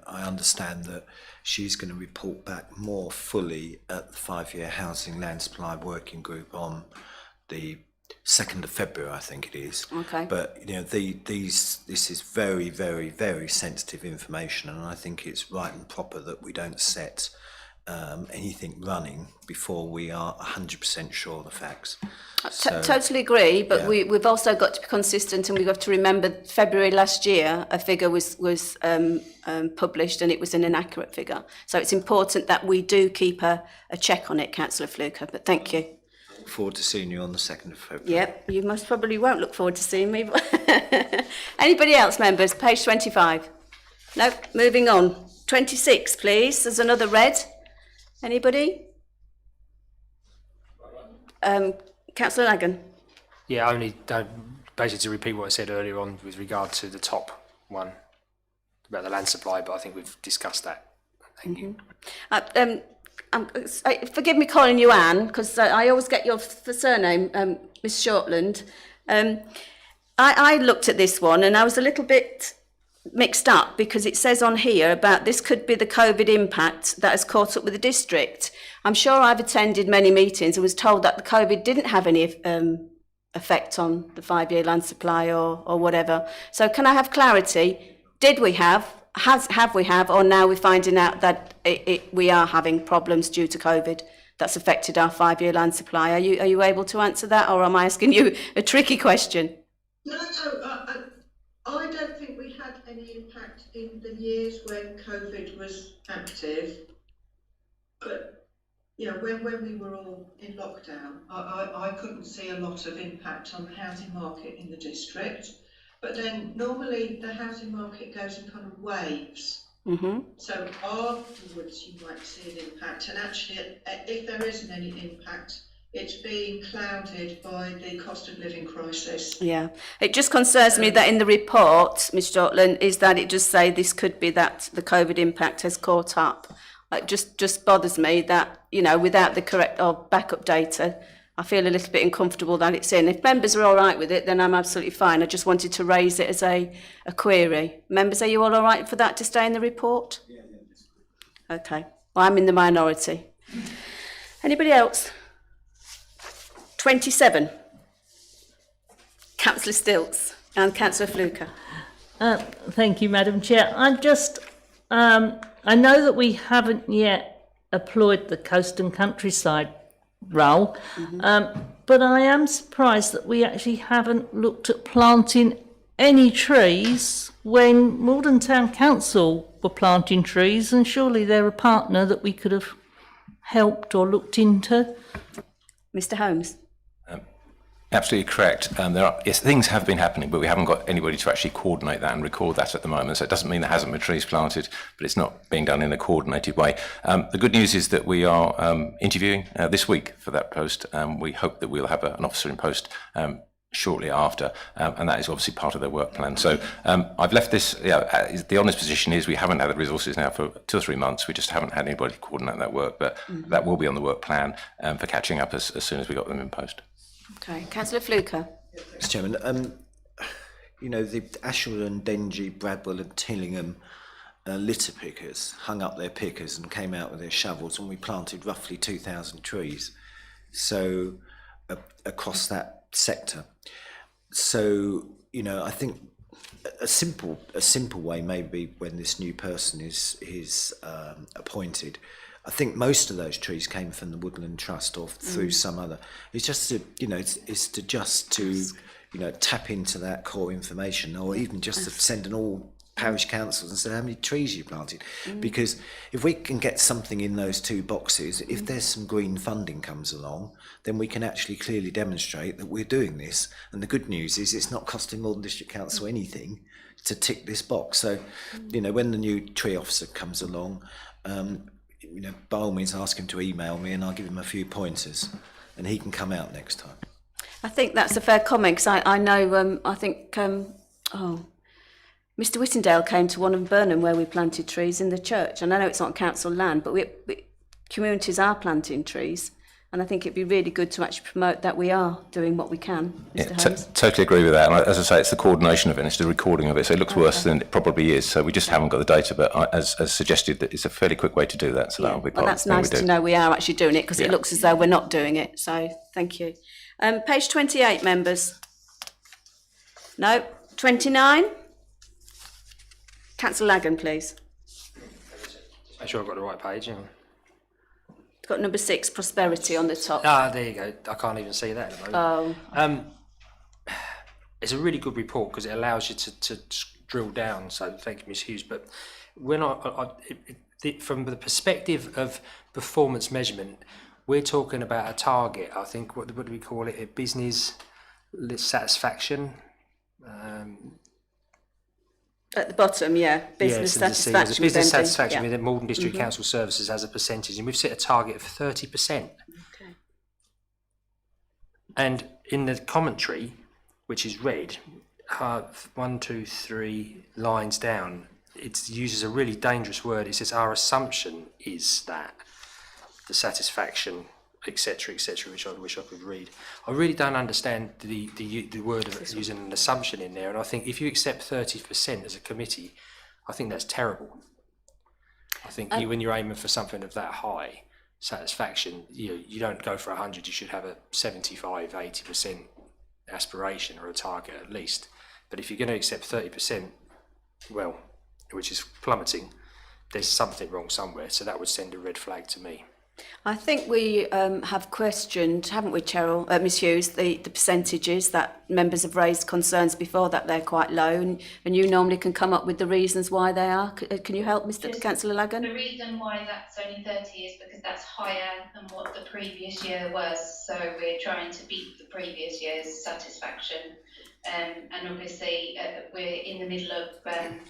I understand that she's going to report back more fully at the 5-year Housing Land Supply Working Group on the 2nd of February, I think it is. Okay. But this is very, very, very sensitive information, and I think it's right and proper that we don't set anything running before we are 100% sure of the facts. Totally agree, but yeah. we've also got to be consistent, and we've got to remember February last year a figure was published and it was an inaccurate figure. So it's important that we do keep a check on it, Councillor Fluker, but thank you. Look forward to seeing you on the 2nd of February. Yep, you most probably won't look forward to seeing me. Anybody else, members? Page 25. No, moving on. 26, please. There's another red. Anybody? Councillor Lagan. Yeah, only basically to repeat what I said earlier on with regard to the top one about the land supply, but I think we've discussed that. Thank you. Forgive me calling you Anne, because I always get your surname, Miss Shortland. I looked at this one and I was a little bit mixed up because it says on here about this could be the COVID impact that has caught up with the district. I'm sure I've attended many meetings and was told that the COVID didn't have any effect on the 5-year land supply or whatever. So can I have clarity? Did we have, or now we're finding out that we are having problems due to COVID that's affected our 5-year land supply? Are you able to answer that, or am I asking you a tricky question? No, I don't think we had any impact in the years when COVID was active, but when we were all in lockdown, I couldn't see a lot of impact on the housing market in the district. But then normally the housing market goes in kind of waves. Mm-hmm. So afterwards you might see an impact, and actually if there isn't any impact, it's being clouded by the cost of living crisis. Yeah, it just concerns me that in the report, Ms Shortland, is that it just say this could be that the COVID impact has caught up. It just bothers me that, without the correct or backup data, I feel a little bit uncomfortable that it's in. If members are all right with it, then I'm absolutely fine. I just wanted to raise it as a query. Members, are you all right for that to stay in the report? Yeah. Okay, well, I'm in the minority. Anybody else? 27. Councillor Stilts and Councillor Fluker. Thank you, Madam Chair. I know that we haven't yet employed the coast and countryside role, but I am surprised that we actually haven't looked at planting any trees when Malden Town Council were planting trees, and surely they're a partner that we could have helped or looked into. Mr Holmes. Absolutely correct. Yes, things have been happening, but we haven't got anybody to actually coordinate that and record that at the moment. So it doesn't mean there hasn't been trees planted, but it's not being done in a coordinated way. The good news is that we are interviewing this week for that post. We hope that we'll have an officer in post shortly after, and that is obviously part of their work plan. So I've left this, the honest position is we haven't had the resources now for 2 or 3 months. We just haven't had anybody coordinate that work, but that will be on the work plan for catching up as soon as we got them in post. Okay, Councillor Fluker. Mr Chairman, the Ashwell, Dengie, Bradwell and Tillingham litter pickers hung up their pickers and came out with their shovels, and we planted roughly 2,000 trees across that sector. So, I think a simple way maybe when this new person is appointed, I think most of those trees came from the Woodland Trust or through some other. It's just to tap into that core information, or even just to send an all parish councils and say how many trees you planted. Because if we can get something in those two boxes, if there's some green funding comes along, then we can actually clearly demonstrate that we're doing this. And the good news is it's not costing Malden District Council anything to tick this box. So, you know, when the new tree officer comes along, you know, by all means ask him to email me and I'll give him a few pointers and he can come out next time. I think that's a fair comment, because I know, I think, Mr Whittendale came to one in Burnham where we planted trees in the church. And I know it's not council land, but communities are planting trees. And I think it'd be really good to actually promote that we are doing what we can, Mr Holmes. Totally agree with that. And as I say, it's the coordination of it, and it's the recording of it. So it looks worse than it probably is. So we just haven't got the data. But as suggested, that it's a fairly quick way to do that. So that'll be part Well, that's of the thing nice we do. to know we are actually doing it, because it looks as though we're not doing it. So thank you. Page 28, members. No. 29. Councillor Lagan, please. Make sure I've got the right page. Hang on. It's got number 6, prosperity, on the top. Ah, there you go. I can't even see that at the moment. Oh. It's a really good report because it allows you to drill down. So thank you, Ms Hughes. But when from the perspective of performance measurement, we're talking about a target. I think what do we call it? A business satisfaction. At the bottom, business satisfaction. There's a business satisfaction within Malden District Council Services as a percentage, and we've set a target of 30%. Okay. And in the commentary, which is red, 1, 2, 3 lines down, it uses a really dangerous word. It says our assumption is that the satisfaction, etc., which I wish I could read. I really don't understand the word of using an assumption in there, and I think if you accept 30% as a committee, I think that's terrible. I think when you're aiming for something of that high satisfaction, you don't go for 100. You should have a 75, 80% aspiration or a target at least. But if you're going to accept 30%, well, which is plummeting, there's something wrong somewhere. So that would send a red flag to me. I think we have questioned, haven't we, Cheryl, Ms Hughes, the percentages that members have raised concerns before that they're quite low, and you normally can come up with the reasons why they are. Can you help, Councillor Lagan? The reason why that's only 30 is because that's higher than what the previous year was, so we're trying to beat the previous year's satisfaction. And obviously we're in the middle of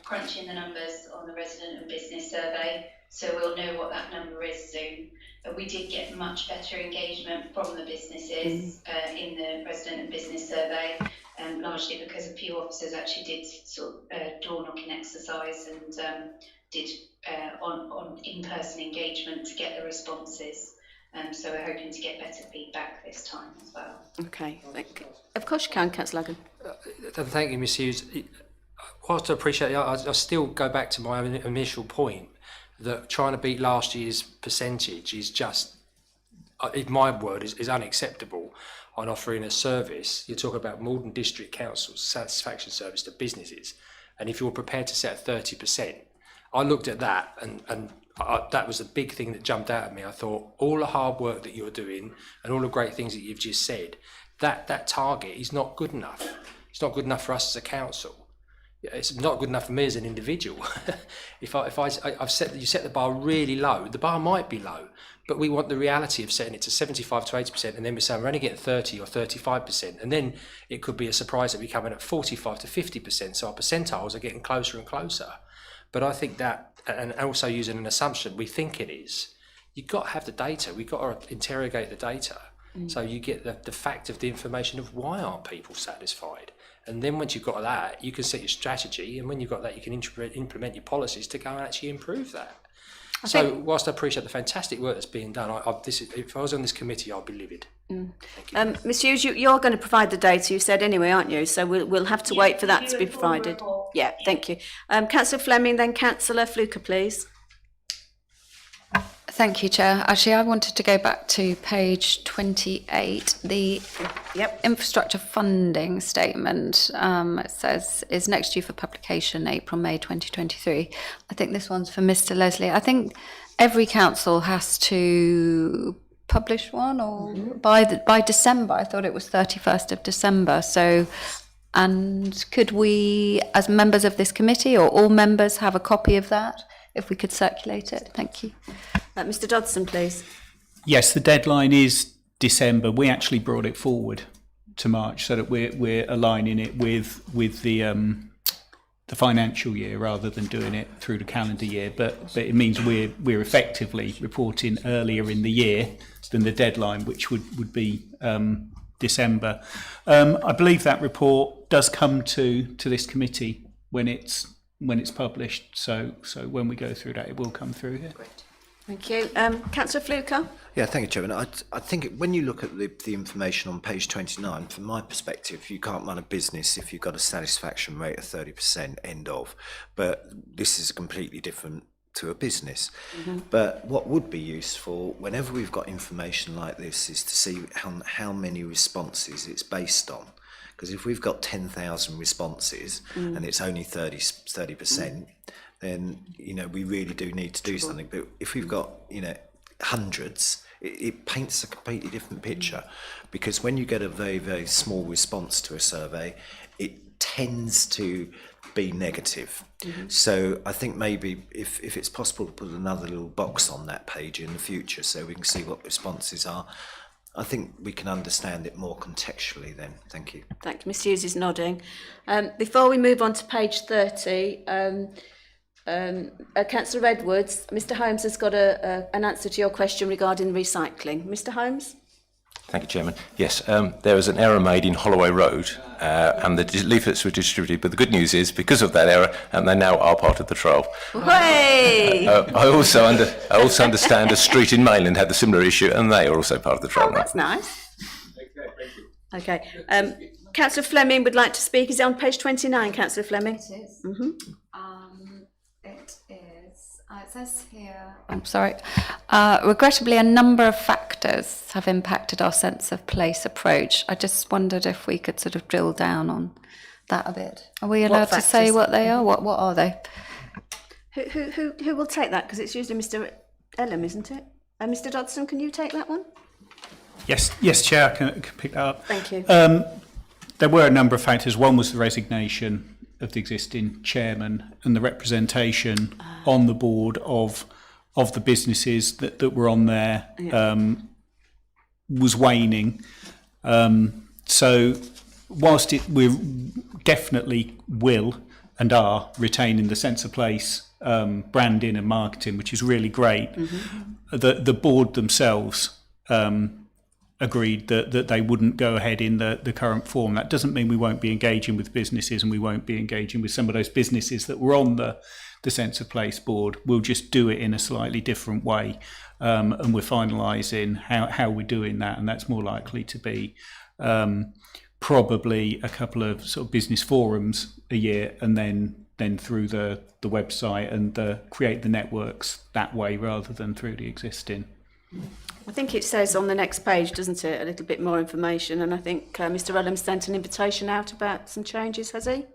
crunching the numbers on the resident and business survey, so we'll know what that number is soon. We did get much better engagement from the businesses in the resident and business survey, largely because a few officers actually did sort of door knocking exercise and did on in-person engagement to get the responses. So we're hoping to get better feedback this time as well. Okay, thank you. Of course you can, Councillor Lagan. Thank you, Ms Hughes. Whilst I appreciate it, I still go back to my initial point that trying to beat last year's percentage is just, in my word, is unacceptable on offering a service. You're talking about Malden District Council's satisfaction service to businesses, and if you're prepared to set 30%, I looked at that and that was a big thing that jumped out at me. I thought all the hard work that you're doing and all the great things that you've just said, that target is not good enough. It's not good enough for us as a council. It's not good enough for me as an individual. I've set you set the bar really low. The bar might be low, but we want the reality of setting it to 75 to 80%, and then we're saying we're only getting 30 or 35%, and then it could be a surprise that we come in at 45 to 50%. So our percentiles are getting closer and closer. But I think that, and also using an assumption, we think it is. You've got to have the data. We've got to interrogate the data. So you get the fact of the information of why aren't people satisfied. And then once you've got that, you can set your strategy, and when you've got that, you can implement your policies to go and actually improve that. So whilst I appreciate the fantastic work that's being done, if I was on this committee, I'd be livid. Thank you. Ms Hughes, you're going to provide the data, you said anyway, aren't you? So we'll have to wait for that to be provided. Yeah, thank you. Councillor Fleming, then Councillor Fluker, please. Thank you, Chair. Actually, I wanted to go back to page 28, the infrastructure funding statement. It says, is next due for publication April, May 2023. I think this one's for Mr. Leslie. I think every council has to publish one, or by December. I thought it was 31st of December. So And could we, as members of this committee, or all members, have a copy of that, if we could circulate it? Thank you. Mr Dodson, please. Yes, the deadline is December. We actually brought it forward to March so that we're aligning it with the financial year rather than doing it through the calendar year. But it means we're effectively reporting earlier in the year than the deadline, which would be December. I believe that report does come to this committee when it's published. So when we go through that, it will come through here. Great. Thank you. Councillor Fluker? Yeah, thank you, Chairman. I think when you look at the information on page 29, from my perspective, you can't run a business if you've got a satisfaction rate of 30%, end of. But this is completely different to a business. But what would be useful, whenever we've got information like this, is to see how many responses it's based on. Because if we've got 10,000 responses and it's only 30%, then, we really do need to do something. But if we've got, hundreds, it paints a completely different picture, because when you get a very, very small response to a survey, it tends to be negative. So I think maybe if it's possible to put another little box on that page in the future so we can see what responses are, I think we can understand it more contextually then. Thank you. Thank you. Ms Hughes is nodding. Before we move on to page 30, Councillor Edwards, Mr Holmes has got an answer to your question regarding recycling. Mr Holmes? Thank you, Chairman. Yes, there was an error made in Holloway Road, and the leaflets were distributed. But the good news is, because of that error, they now are part of the trial. Hooray! I also understand a street in Mainland had a similar issue, and they are also part of the trial. Oh, that's nice. Okay. Councillor Fleming would like to speak. Is it on page 29, Councillor Fleming? It is. It says here, I'm sorry, regrettably a number of factors have impacted our sense of place approach. I just wondered if we could sort of drill down on that a bit. Are we allowed to say what they are? What are they? Who will take that? Because it's usually Mr Ellum, isn't it? Mr Dodson, can you take that one? Yes, Chair, I can pick that up. Thank you. There were a number of factors. One was the resignation of the existing chairman and the representation on the board of the businesses that were on there was waning. So whilst we definitely will and are retaining the sense of place branding and marketing, which is really great, the board themselves agreed that they wouldn't go ahead in the current form. That doesn't mean we won't be engaging with businesses, and we won't be engaging with some of those businesses that were on the Sense of Place board. We'll just do it in a slightly different way, and we're finalising how we're doing that, and that's more likely to be probably a couple of sort of business forums a year, and then through the website and create the networks that way rather than through the existing. I think it says on the next page, doesn't it, a little bit more information, and I think Mr Ellum sent an invitation out about some changes, has he?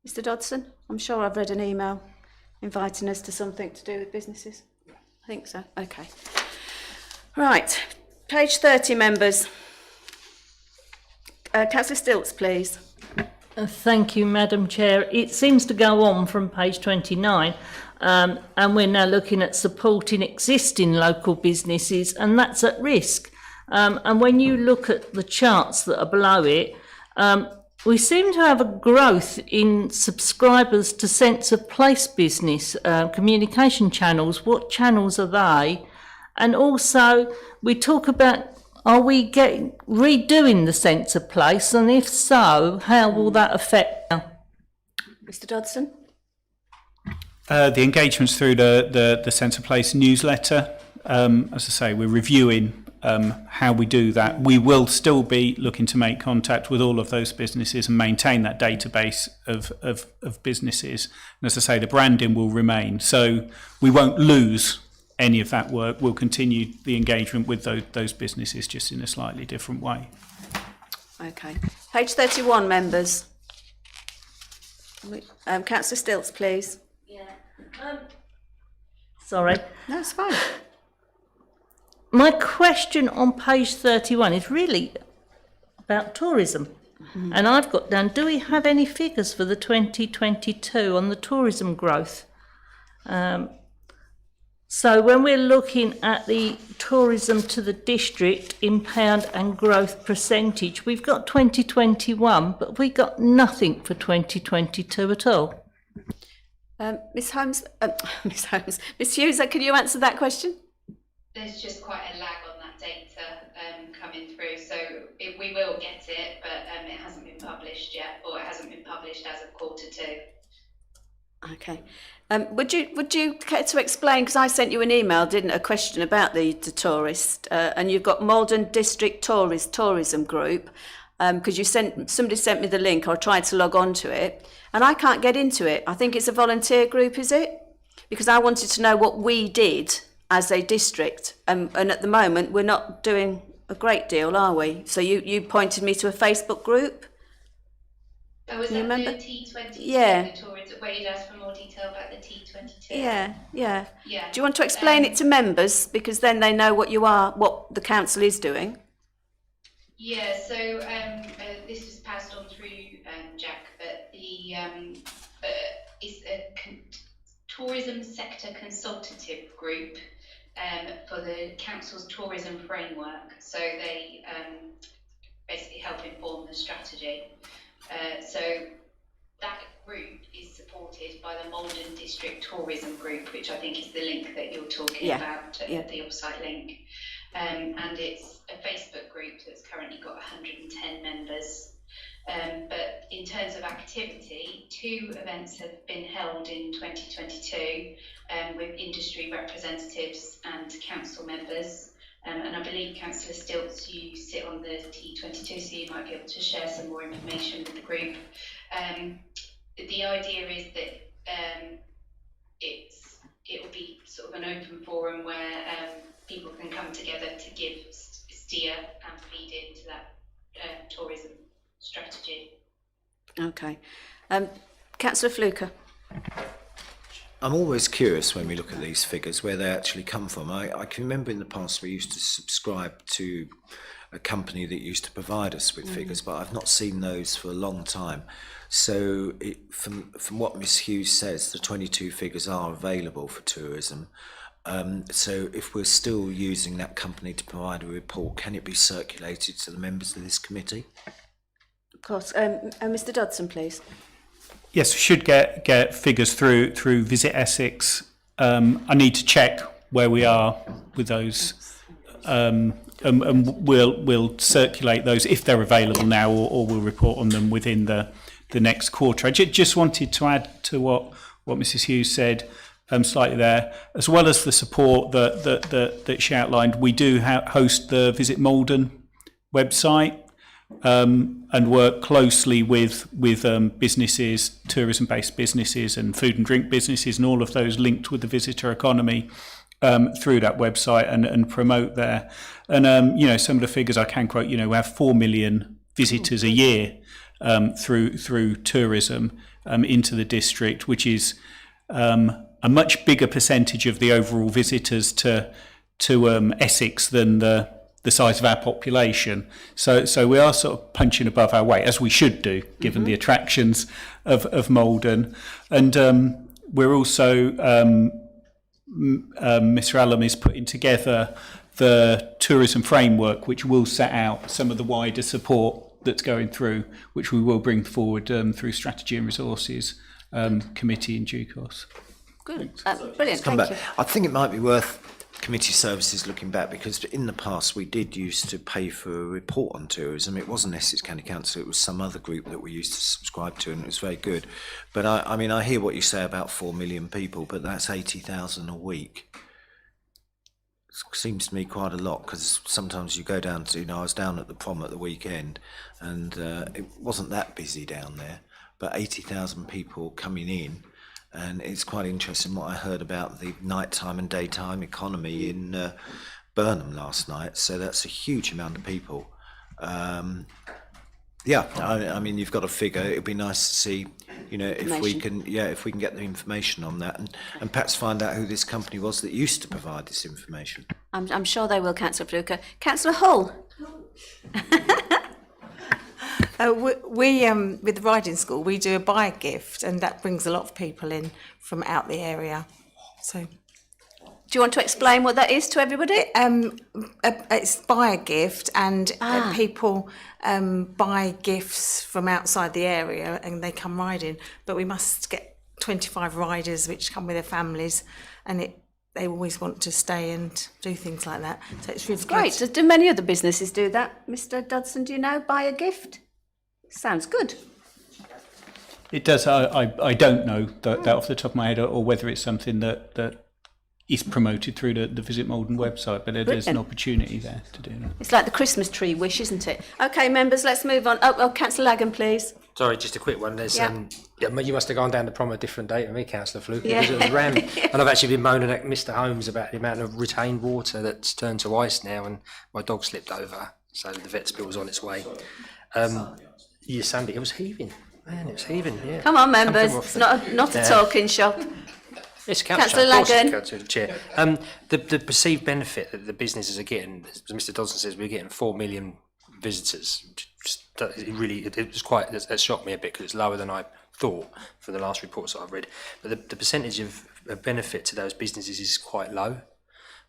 Mr Dodson? I'm sure I've read an email inviting us to something to do with businesses. I think so. Okay. Right. Page 30, members. Councillor Stilts, please. Thank you, Madam Chair. It seems to go on from page 29. And we're now looking at supporting existing local businesses, and that's at risk. And when you look at the charts that are below it, we seem to have a growth in subscribers to Sense of Place business communication channels. What channels are they? And also, we talk about, are we redoing the Sense of Place? And if so, how will that affect? Mr Dodson? The engagements through the Sense of Place newsletter, as I say, we're reviewing how we do that. We will still be looking to make contact with all of those businesses and maintain that database of businesses. And as I say, the branding will remain. So we won't lose any of that work. We'll continue the engagement with those businesses, just in a slightly different way. Okay. Page 31, members. Councillor Stilts, please. Sorry. No, it's fine. My question on page 31 is really about tourism. And I've got down, do we have any figures for the 2022 on the tourism growth? So when we're looking at the tourism to the district in pound and growth percentage, we've got 2021, but we got nothing for 2022 at all. Miss Holmes, Miss Hughes, can you answer that question? There's just quite a lag on that data coming through, so we will get it, but it hasn't been published yet, or it hasn't been published as of Q2. Okay. Would you care to explain, because I sent you an email, didn't a question about the tourist, and you've got Malden District Tourism Group, because somebody sent me the link, or tried to log on to it, and I can't get into it. I think it's a volunteer group, is it? Because I wanted to know what we did as a district, and at the moment we're not doing a great deal, are we? So you pointed me to a Facebook group. Oh, was that remember? the T22? Yeah. The tourism, where you'd asked for more detail about the T22? Yeah. Yeah. Do you want to explain it to members, because then they know what the council is doing? Yeah, so this was passed on through Jack, but the it's a tourism sector consultative group for the council's tourism framework. So they basically help inform the strategy. So that group is supported by the Malden District Tourism Group, which I think is the link that you're talking about, the offsite link. And it's a Facebook group that's currently got 110 members. But in terms of activity, 2 events have been held in 2022 with industry representatives and council members. And I believe Councillor Stilts, you sit on the T22, so you might be able to share some more information with the group. The idea is that it will be sort of an open forum where people can come together to give steer and feed into that tourism strategy. Okay. Councillor Fluker. I'm always curious when we look at these figures where they actually come from. I can remember in the past we used to subscribe to a company that used to provide us with figures, but I've not seen those for a long time. So from what Ms Hughes says, the 22 figures are available for tourism. So if we're still using that company to provide a report, can it be circulated to the members of this committee? Of course. Mr Dodson, please. Yes, we should get figures through Visit Essex. I need to check where we are with those, and we'll circulate those if they're available now, or we'll report on them within the next quarter. I just wanted to add to what Mrs Hughes said slightly there, as well as the support that she outlined. We do host the Visit Malden website. And work closely with businesses, tourism-based businesses and food and drink businesses, and all of those linked with the visitor economy through that website and promote there. And some of the figures I can quote. We have 4 million visitors a year through tourism into the district, which is a much bigger percentage of the overall visitors to Essex than the size of our population. So we are sort of punching above our weight, as we should do, given the attractions of Malden. And we're also, Mr Allam is putting together the tourism framework, which will set out some of the wider support that's going through, which we will bring forward through Strategy and Resources Committee in due course. Good. Brilliant. Come Thank back. you. I think it might be worth committee services looking back, because in the past we did used to pay for a report on tourism. It wasn't Essex County Council, it was some other group that we used to subscribe to, and it was very good. But I hear what you say about 4 million people, but that's 80,000 a week. Seems to me quite a lot, because sometimes you go down to, I was down at the prom at the weekend, and it wasn't that busy down there, but 80,000 people coming in. And it's quite interesting what I heard about the nighttime and daytime economy in Burnham last night. So that's a huge amount of people. You've got a figure. It'd be nice to see, if we can get the information on that, and perhaps find out who this company was that used to provide this information. I'm sure they will, Councillor Fluker. Councillor Hull. We with the riding school, we do a buy gift, and that brings a lot of people in from out the area. So, Do you want to explain what that is to everybody? it's buy a gift, and people buy gifts from outside the area, and they come riding. But we must get 25 riders, which come with their families, and they always want to stay and do things like that. So it's really Great. good. Do many other businesses do that? Mr. Dodson, do you know? Buy a gift? Sounds good. It does. I don't know that off the top of my head, or whether it's something that is promoted through the Visit Malden website, but there's an opportunity there to do that. It's like the Christmas tree wish, isn't it? OK, members, let's move on. Oh, Councillor Lagan, please. Sorry, just a quick one. There's you must have gone down the prom a different date than me, Councillor Fluke. Yeah. Because it was ram. And I've actually been moaning at Mr. Holmes about the amount of retained water that's turned to ice now, and my dog slipped over, so the vet's bill was on its way. Yeah, Sunday, it was heaving. Man, it was heaving, yeah. Come on, members. It's not a talking shop. It's Councillor Lagan. Lagan. Chair. The perceived benefit that the businesses are getting, as Mr. Dodson says, we're getting 4 million visitors. It shocked me a bit because it's lower than I thought from the last reports that I've read. But the percentage of benefit to those businesses is quite low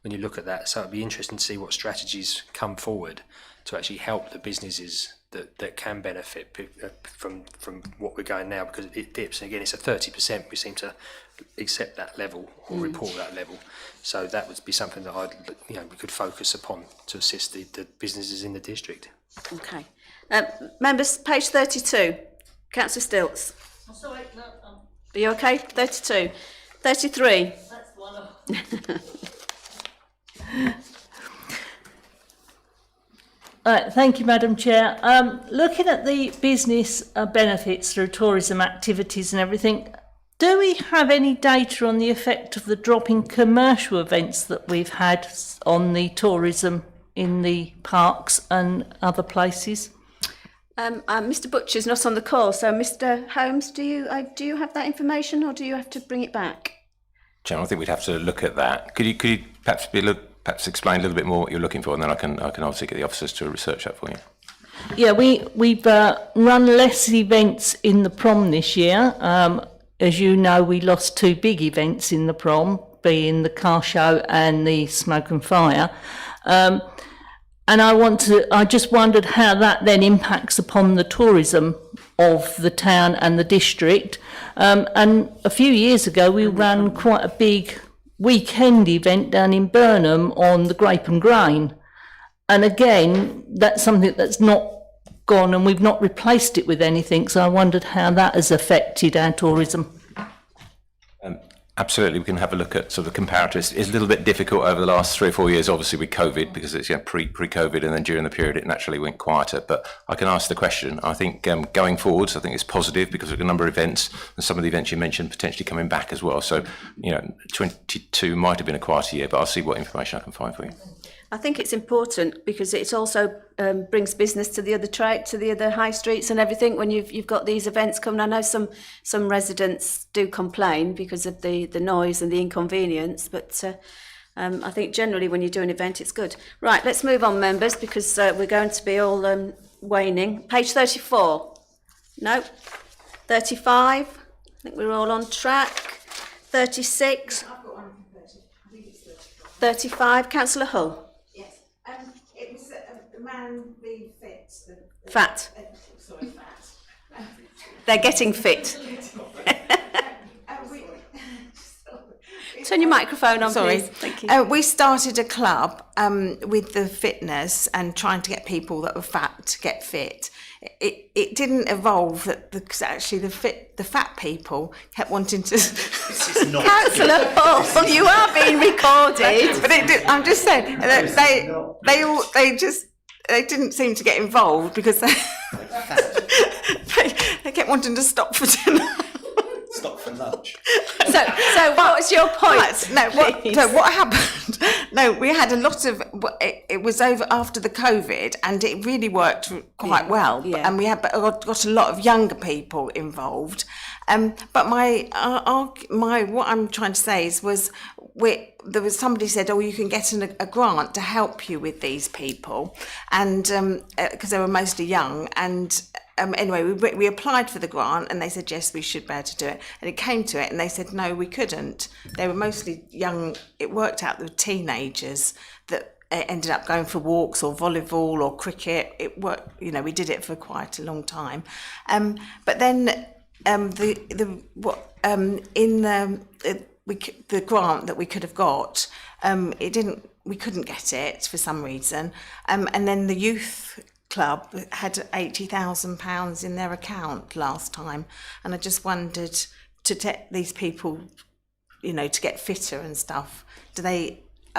when you look at that. So it'd be interesting to see what strategies come forward to actually help the businesses that can benefit from what we're going now, because it dips. And again, it's a 30%. We seem to accept that level or report that level. So that would be something that we could focus upon to assist the businesses in the district. OK. Members, page 32. Councillor Stilts. I'm sorry, no, Are you OK? 32. 33. that's one of. Thank you, Madam Chair. Looking at the business benefits through tourism activities and everything, do we have any data on the effect of the drop in commercial events that we've had on the tourism in the parks and other places? Mr. Butcher's not on the call, so Mr. Holmes, do you have that information, or do you have to bring it back? Chairman, I think we'd have to look at that. Could you perhaps explain a little bit more what you're looking for, and then I can obviously get the officers to research that for you. Yeah, we've run less events in the prom this year. As you know, we lost 2 big events in the prom, being the car show and the smoke and fire. And I just wondered how that then impacts upon the tourism of the town and the district. And a few years ago, we ran quite a big weekend event down in Burnham on the Grape and Grain. And again, that's something that's not gone, and we've not replaced it with anything. So I wondered how that has affected our tourism. Absolutely, we can have a look at sort of comparators. It's a little bit difficult over the last 3 or 4 years, obviously with COVID, because it's pre-COVID, and then during the period it naturally went quieter. But I can ask the question. I think going forwards, I think it's positive because of a number of events, and some of the events you mentioned potentially coming back as well. So 22 might have been a quieter year, but I'll see what information I can find for you. I think it's important because it also brings business to the other high streets and everything when you've got these events coming. I know some residents do complain because of the noise and the inconvenience, but I think generally when you do an event it's good. Right, let's move on, members, because we're going to be all waning. Page 34. No. 35. I think we're all on track. 36. 35. Councillor Hull. It was the man being fit. Fat. Sorry, fat. They're getting fit. Turn your microphone on, Sorry. please. Thank you. We started a club with the fitness and trying to get people that were fat to get fit. It didn't evolve because actually the fat people kept wanting to. Councillor Hall, you are being recorded. But I'm just saying that they didn't seem to get involved because they kept wanting to stop for dinner. Stop for lunch. So what was your point? So what happened? No, we had a lot of. It was over after the COVID, and it really worked quite well. Yeah. And we got a lot of younger people involved. But what I'm trying to say there was somebody said, oh, you can get a grant to help you with these people, and because they were mostly young, and anyway, we applied for the grant and they said, yes, we should be able to do it. And it came to it and they said, no, we couldn't. They were mostly young. It worked out, they were teenagers that ended up going for walks or volleyball or cricket. It worked, you know, we did it for quite a long time. But then the grant that we could have got, we couldn't get it for some reason. And then the youth club had £80,000 in their account last time, and I just wondered, to take these people, you know, to get fitter and stuff, are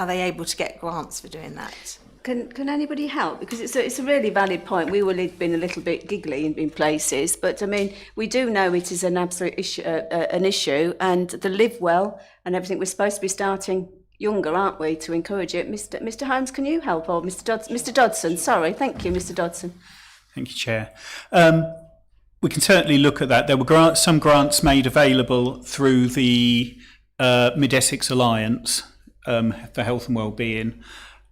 they able to get grants for doing that? Can anybody help? Because it's a really valid point. We will have been a little bit giggly in places, but I mean, we do know it is an absolute issue, and the live well and everything. We're supposed to be starting younger, aren't we, to encourage it? Mr. Holmes, can you help? Or Mr. Dodson, sorry, thank you, Mr. Dodson. Thank you, Chair. We can certainly look at that. There were some grants made available through the Mid-Essex Alliance for Health and Wellbeing,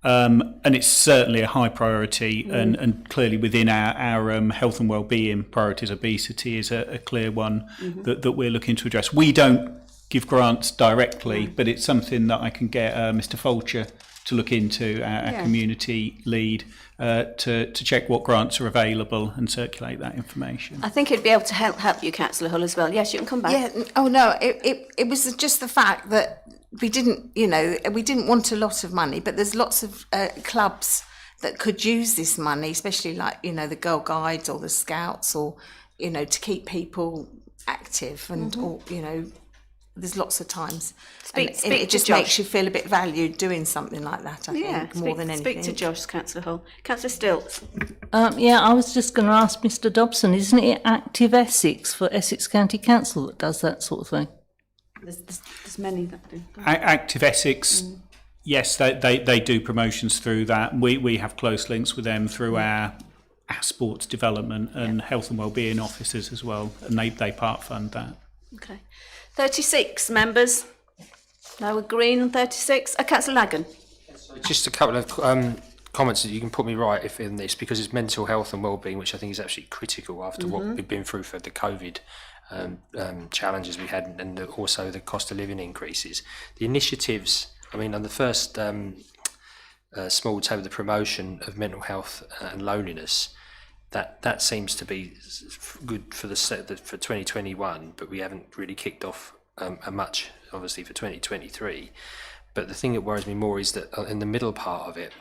and it's certainly a high priority, and clearly within our health and wellbeing priorities, obesity is a clear one that we're looking to address. We don't give grants directly, but it's something that I can get Mr. Fulcher to look into, our community lead, to check what grants are available and circulate that information. I think it'd be able to help you, Councillor Hull, as well. Yes, you can come back. Yeah. Oh no, it was just the fact that we didn't want a lot of money, but there's lots of clubs that could use this money, especially like, you know, the Girl Guides or the Scouts, or, you know, to keep people active and, or, you know, there's lots of times. It just makes you feel a bit valued doing something like that, I think, more than anything. Speak to Josh, Councillor Hull. Councillor Stilts. Yeah, I was just going to ask Mr. Dobson, isn't it Active Essex for Essex County Council that does that sort of thing? There's many that do. Active Essex, yes, they do promotions through that. We have close links with them through our sports development and health and wellbeing officers as well, and they part fund that. Okay. 36 members. No, we're green on 36. Councillor Lagan. Just a couple of comments that you can put me right if in this, because it's mental health and wellbeing, which I think is absolutely critical after what we've been through for the COVID challenges we had, and also the cost of living increases. The initiatives, I mean, on the first small table, the promotion of mental health and loneliness, that seems to be good for for 2021, but we haven't really kicked off much, obviously, for 2023. But the thing that worries me more is that in the middle part of it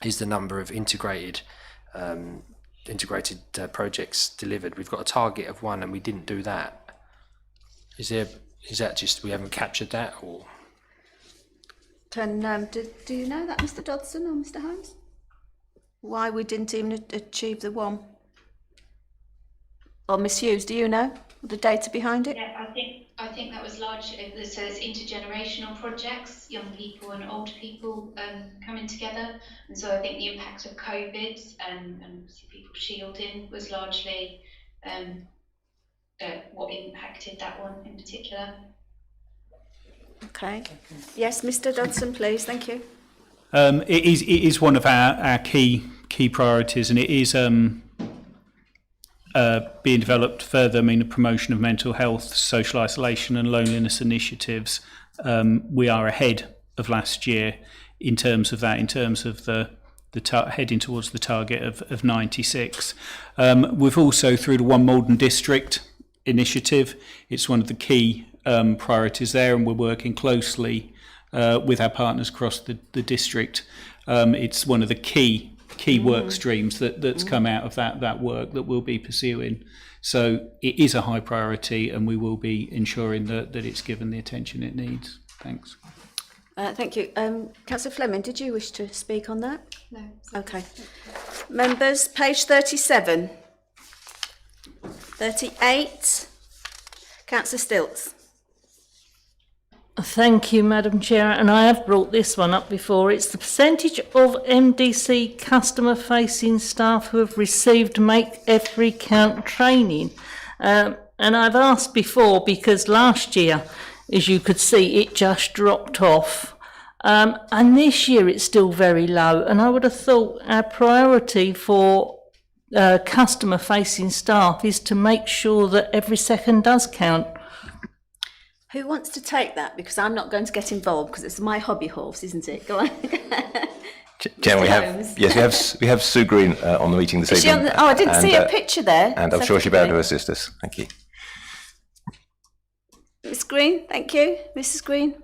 is the number of integrated projects delivered. We've got a target of 1 and we didn't do that. Is that just we haven't captured that, or? Do you know that, Mr. Dodson or Mr. Holmes? Why we didn't even achieve the 1? Or Miss Hughes, do you know the data behind it? Yeah, I think that was large. So it's intergenerational projects, young people and old people coming together, and so I think the impact of COVID and people shielding was largely what impacted that one in particular. Okay. Yes, Mr. Dodson, please. Thank you. It is one of our key priorities, and it is being developed further. I mean, the promotion of mental health, social isolation and loneliness initiatives. We are ahead of last year in terms of that, in terms of the heading towards the target of 96. We've also, through the One Malden District initiative, it's one of the key priorities there, and we're working closely with our partners across the district. It's one of the key work streams that's come out of that work that we'll be pursuing. So it is a high priority, and we will be ensuring that it's given the attention it needs. Thanks. Thank you. Councillor Fleming, did you wish to speak on that? No. Okay. Members, page 37. 38. Councillor Stilts. Thank you, Madam Chair, and I have brought this one up before. It's the percentage of MDC customer-facing staff who have received Make Every Count training. And I've asked before because last year, as you could see, it just dropped off. And this year it's still very low, and I would have thought our priority for customer-facing staff is to make sure that every second does count. Who wants to take that? Because I'm not going to get involved because it's my hobby horse, isn't it? Go on. Jen, we Holmes. we have Sue Green on the meeting this Is she evening. on the, I didn't see a picture there. And I'm sure she'll be able to assist us. Thank you. Miss Green, thank you. Mrs. Green.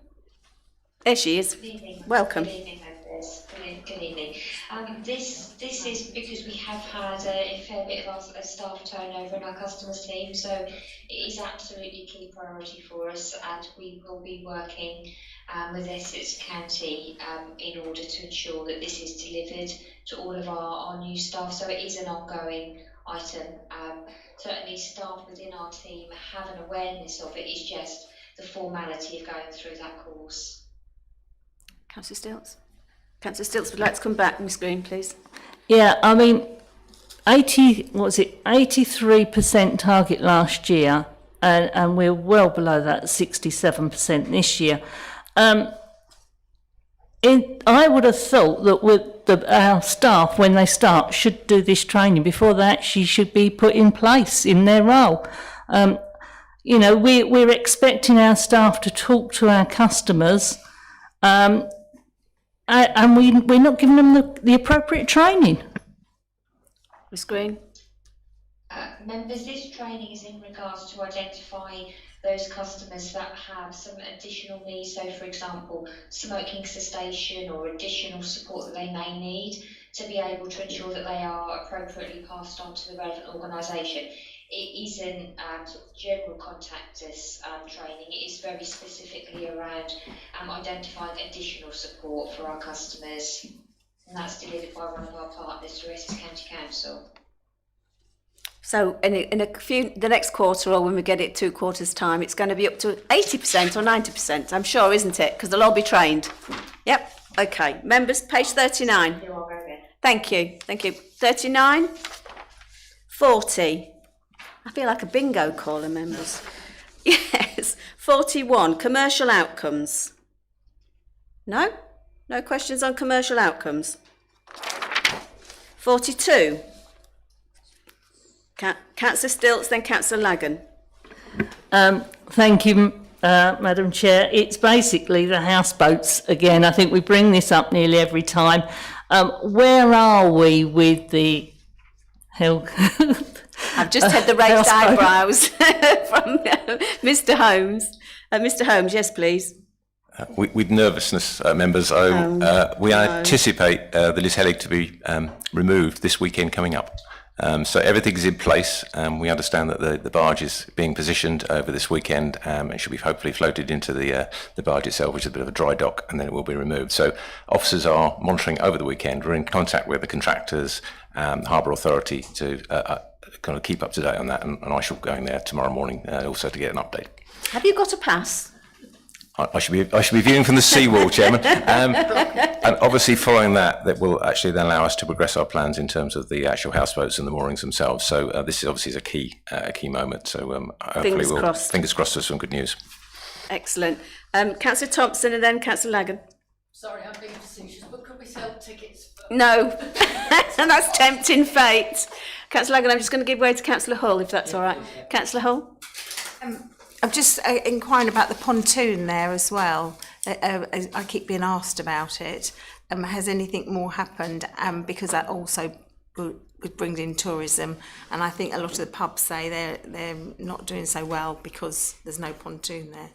There she is. Good evening. Welcome. Good evening, members. Good evening. This is because we have had a fair bit of our staff turnover in our customers team, so it is absolutely a key priority for us, and we will be working with Essex County in order to ensure that this is delivered to all of our new staff. So it is an ongoing item. Certainly staff within our team have an awareness of it. It's just the formality of going through that course. Councillor Stilts. Councillor Stilts would like to come back. Miss Green, please. Yeah, I mean, 83% target last year, and we're well below that, 67% this year. I would have thought that our staff, when they start, should do this training before they actually should be put in place in their role. You know, we're expecting our staff to talk to our customers, and we're not giving them the appropriate training. Miss Green. Members, this training is in regards to identifying those customers that have some additional needs. So, for example, smoking cessation or additional support that they may need to be able to ensure that they are appropriately passed on to the relevant organisation. It isn't sort of general contact us training. It is very specifically around identifying additional support for our customers, and that's delivered by one of our partners through Essex County Council. So in the next quarter, or when we get it 2 quarters time, it's going to be up to 80% or 90%, I'm sure, isn't it? Because they'll all be trained. Yep. Okay. Members, page 39. Thank you. Thank you. 39. 40. I feel like a bingo caller, members. Yes. 41. Commercial outcomes. No? No questions on commercial outcomes. 42. Councillor Stilts, then Councillor Lagan. Thank you, Madam Chair. It's basically the houseboats again. I think we bring this up nearly every time. Where are we with the hell? I've just had the raised eyebrows from Mr. Holmes. Mr. Holmes, yes, please. With nervousness, members, we anticipate the Liz Hellig to be removed this weekend coming up. So everything's in place. We understand that the barge is being positioned over this weekend. It should be hopefully floated into the barge itself, which is a bit of a dry dock, and then it will be removed. So officers are monitoring over the weekend. We're in contact with the contractors, Harbour Authority to kind of keep up to date on that, and I shall go in there tomorrow morning also to get an update. Have you got a pass? I should be viewing from the seawall, Chairman. And obviously following that will actually then allow us to progress our plans in terms of the actual houseboats and the moorings themselves. So this is obviously a key moment. So hopefully fingers crossed for some good news. Excellent. Councillor Thompson and then Councillor Lagan. Sorry, I'm being facetious, but could we sell tickets? No, and that's tempting fate. Councillor Lagan, I'm just going to give way to Councillor Hull, if that's all right. Councillor Hull? I'm just inquiring about the pontoon there as well. I keep being asked about it. Has anything more happened? Because that also would bring in tourism, and I think a lot of the pubs say they're not doing so well because there's no pontoon there.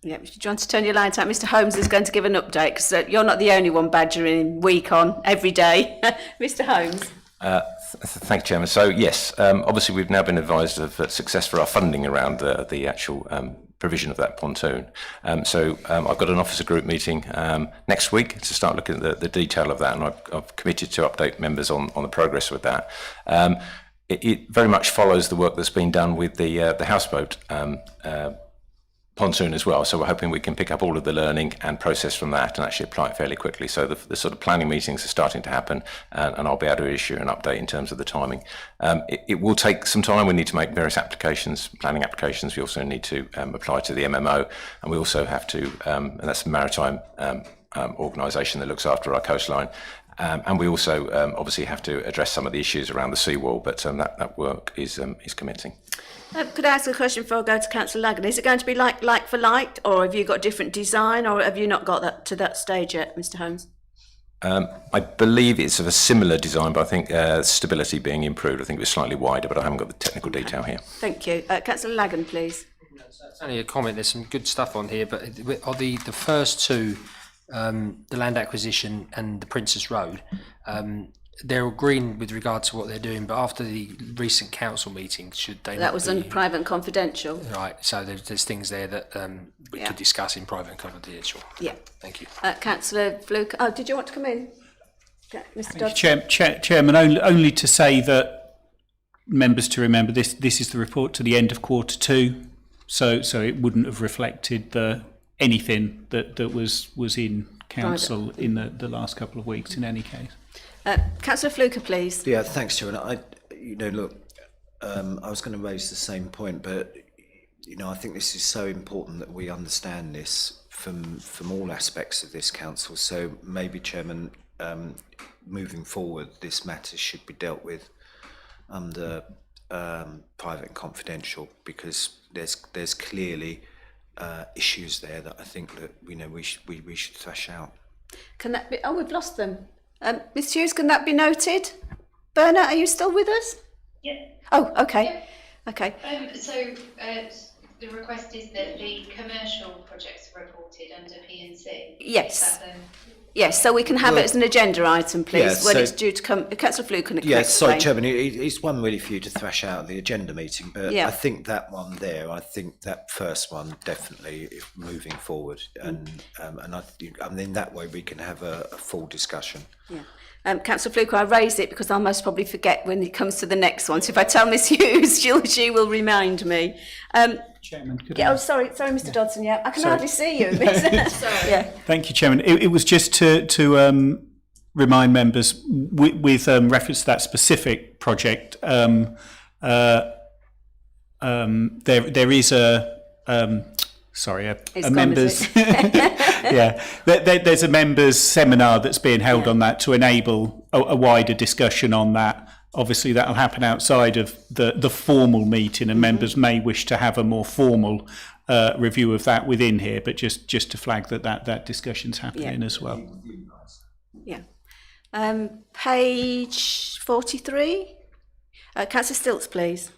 Yeah, do you want to turn your light out? Mr. Holmes is going to give an update because you're not the only one badgering week on every day. Mr. Holmes. Thank you, Chairman. So yes, obviously we've now been advised of success for our funding around the actual provision of that pontoon. So I've got an officer group meeting next week to start looking at the detail of that, and I've committed to update members on the progress with that. It very much follows the work that's been done with the houseboat pontoon as well. So we're hoping we can pick up all of the learning and process from that and actually apply it fairly quickly. So the sort of planning meetings are starting to happen, and I'll be able to issue an update in terms of the timing. It will take some time. We need to make various applications, planning applications. We also need to apply to the MMO, and we also have to, and that's a maritime organisation that looks after our coastline. And we also obviously have to address some of the issues around the seawall, but that work is commencing. Could I ask a question before I go to Councillor Lagan? Is it going to be like for like, or have you got a different design, or have you not got that to that stage yet, Mr Holmes? I believe it's of a similar design, but I think stability being improved. I think it was slightly wider, but I haven't got the technical detail here. Thank you. Councillor Lagan, please. It's only a comment. There's some good stuff on here, but are the first two, the land acquisition and the Princess Road, they're agreeing with regard to what they're doing, but after the recent council meeting, should they? That was on private and confidential. Right. So there's things there that we could discuss in private and confidential. Yeah. Thank you. Councillor Fluke. Oh, did you want to come in? Mr. Dodd? Chairman, only to say that members to remember this is the report to the end of quarter two, so it wouldn't have reflected anything that was in council in the last couple of weeks in any case. Councillor Fluker, please. Yeah, thanks, Chairman. I was going to raise the same point, but I think this is so important that we understand this from all aspects of this council. So maybe, Chairman, moving forward, this matter should be dealt with under private and confidential, because there's clearly issues there that I think that we should thrash out. Can that be? Oh, we've lost them. Ms Hughes, can that be noted? Bernard, are you still with us? Yeah. Oh, okay. Yeah. Okay. So the request is that the commercial projects are reported under P&C. Yes. Yes, so we can have it as an agenda item, please, when it's due to come. Councillor Fluke, can Yeah, sorry, Chairman, it's one really for you to thrash out at the agenda meeting, but I think that one there, I think that first one definitely is moving forward, and in that way we can have a full discussion. Yeah. Councillor Fluke, I raise it because I'll most probably forget when it comes to the next one. So if I tell Miss Hughes, she will remind me. Chairman, sorry, Mr Dodson. Yeah, I can hardly see you. Sorry. Yeah. Thank you, Chairman. It was just to remind members with reference to that specific project. There is a members. There's a members seminar that's being held on that to enable a wider discussion on that. Obviously, that will happen outside of the formal meeting, and members may wish to have a more formal review of that within here. But just to flag that discussion's happening as well. Yeah. Page 43. Councillor Stilts, please.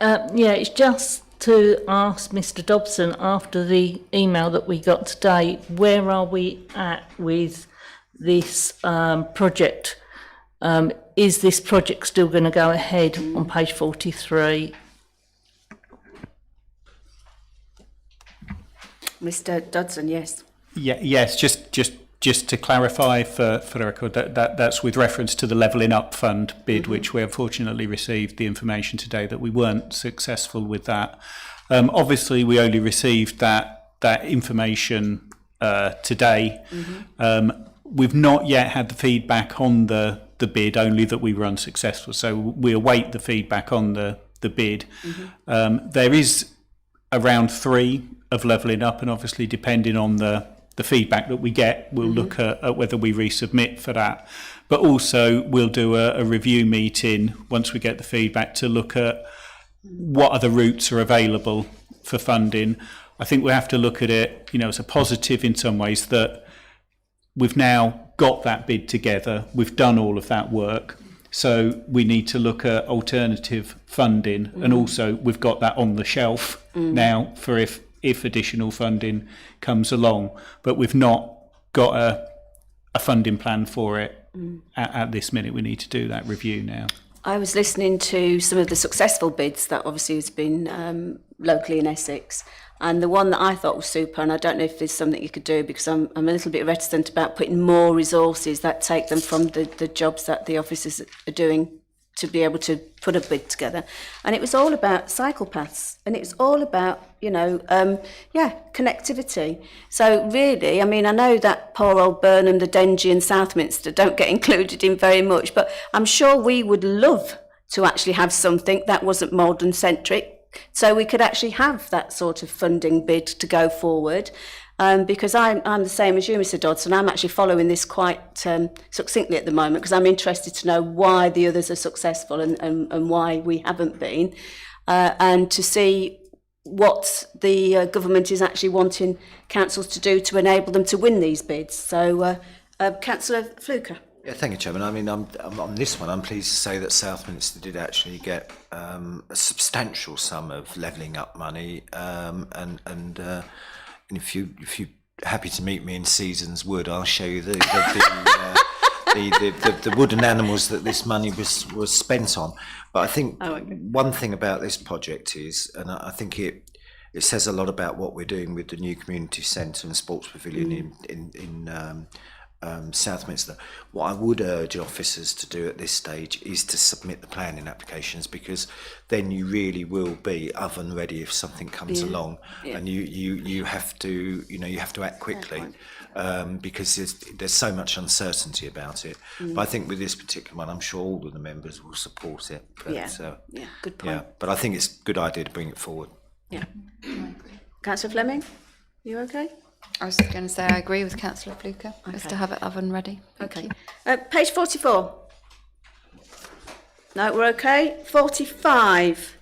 It's just to ask Mr Dobson, after the email that we got today, where are we at with this project? Is this project still going to go ahead on page 43? Mr Dodson, yes. Yes, just to clarify for the record, that's with reference to the Levelling Up Fund bid, which we unfortunately received the information today that we weren't successful with that. Obviously, we only received that information today. We've not yet had the feedback on the bid, only that we were unsuccessful. So we await the feedback on the bid. There is a round 3 of Levelling Up, and obviously depending on the feedback that we get, we'll look at whether we resubmit for that. But also we'll do a review meeting once we get the feedback to look at what other routes are available for funding. I think we have to look at it, as a positive in some ways, that we've now got that bid together, we've done all of that work, so we need to look at alternative funding, and also we've got that on the shelf now for if additional funding comes along, but we've not got a funding plan for it at this minute. We need to do that review now. I was listening to some of the successful bids that obviously has been locally in Essex, and the one that I thought was super, and I don't know if there's something you could do, because I'm a little bit reticent about putting more resources that take them from the jobs that the officers are doing to be able to put a bid together. And it was all about cycle paths, and it's all about, connectivity. So really, I mean, I know that poor old Burnham, the Dengie and Southminster don't get included in very much, but I'm sure we would love to actually have something that wasn't Malden centric, so we could actually have that sort of funding bid to go forward. because I'm the same as you, Mr Dodson. I'm actually following this quite succinctly at the moment because I'm interested to know why the others are successful and why we haven't been, and to see what the government is actually wanting councils to do to enable them to win these bids. So, Councillor Fluker. Yeah, thank you, Chairman. I mean, I'm on this one, I'm pleased to say that Southminster did actually get a substantial sum of levelling up money, and if you're happy to meet me in Seasons Wood, I'll show you the wooden animals that this money was spent on. But I think one thing about this project is, and I think it says a lot about what we're doing with the new community centre and sports pavilion in Southminster. What I would urge officers to do at this stage is to submit the planning applications, because then you really will be oven ready if something comes along, and you have to act quickly, because there's so much uncertainty about it. But I think with this particular one, I'm sure all of the members will support it. But, good point. Yeah, but I think it's a good idea to bring it forward. Yeah. Councillor Fleming, you okay? I was going to say I agree with Councillor Fluker, just to have it oven ready. Okay. Page 44. No, we're okay. 45.